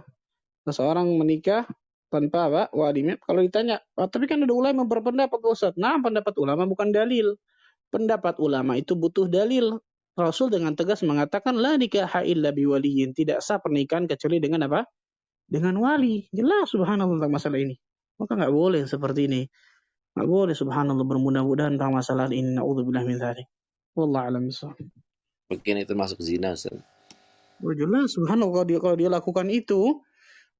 seseorang menikah tanpa apa? Wali. Kalau ditanya, tapi kan ada ulama berpendapat, Ustaz. Nah, pendapat ulama bukan dalil. Pendapat ulama itu butuh dalil. Rasul dengan tegas mengatakan la nikaha illa biwaliyin, tidak sah pernikahan kecuali dengan apa? Dengan wali. Jelas subhanallah tentang masalah ini. Maka nggak boleh seperti ini. Nggak boleh subhanallah bermudah-mudahan tentang masalah ini. Na'udzubillah min dzalik. Wallahu a'lam bishawab. Mungkin itu termasuk zina, Ustaz. Oh, jelas subhanallah kalau dia lakukan itu,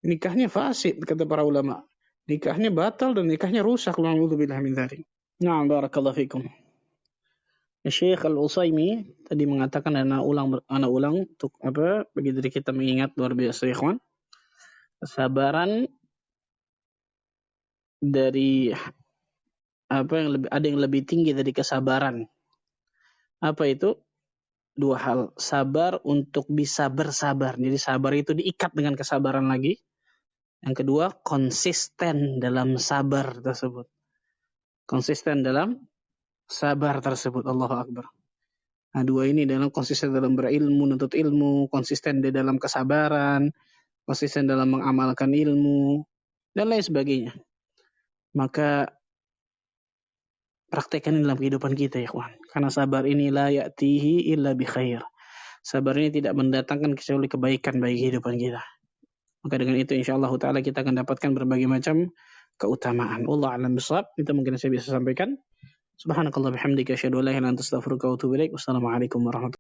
nikahnya fasid kata para ulama. Nikahnya batal dan nikahnya rusak. Na'udzubillah min dzalik. Na'am, barakallahu fikum. Syekh Al-Utsaimin tadi mengatakan, anak ulang untuk apa? Bagi diri kita mengingat luar biasa ikhwan. Kesabaran dari apa yang lebih, ada yang lebih tinggi dari kesabaran. Apa itu? Dua hal. Sabar untuk bisa bersabar. Jadi sabar itu diikat dengan kesabaran lagi. Yang kedua, konsisten dalam sabar tersebut. Konsisten dalam sabar tersebut. Allahu Akbar. Nah, dua ini dalam konsisten dalam berilmu, menuntut ilmu, konsisten di dalam kesabaran, konsisten dalam mengamalkan ilmu, dan lain sebagainya. Maka praktekkan dalam kehidupan kita ya kawan. Karena sabar ini la ya'tihi illa bi khair. Sabar ini tidak mendatangkan kecuali kebaikan bagi kehidupan kita. Maka dengan itu insyaallah taala kita akan dapatkan berbagai macam keutamaan. Wallahu a'lam bishawab. Itu mungkin saya bisa sampaikan. Subhanakallah bihamdika asyhadu an la ilaha illa anta astaghfiruka wa atubu ilaik. Wassalamualaikum warahmatullahi wabarakatuh.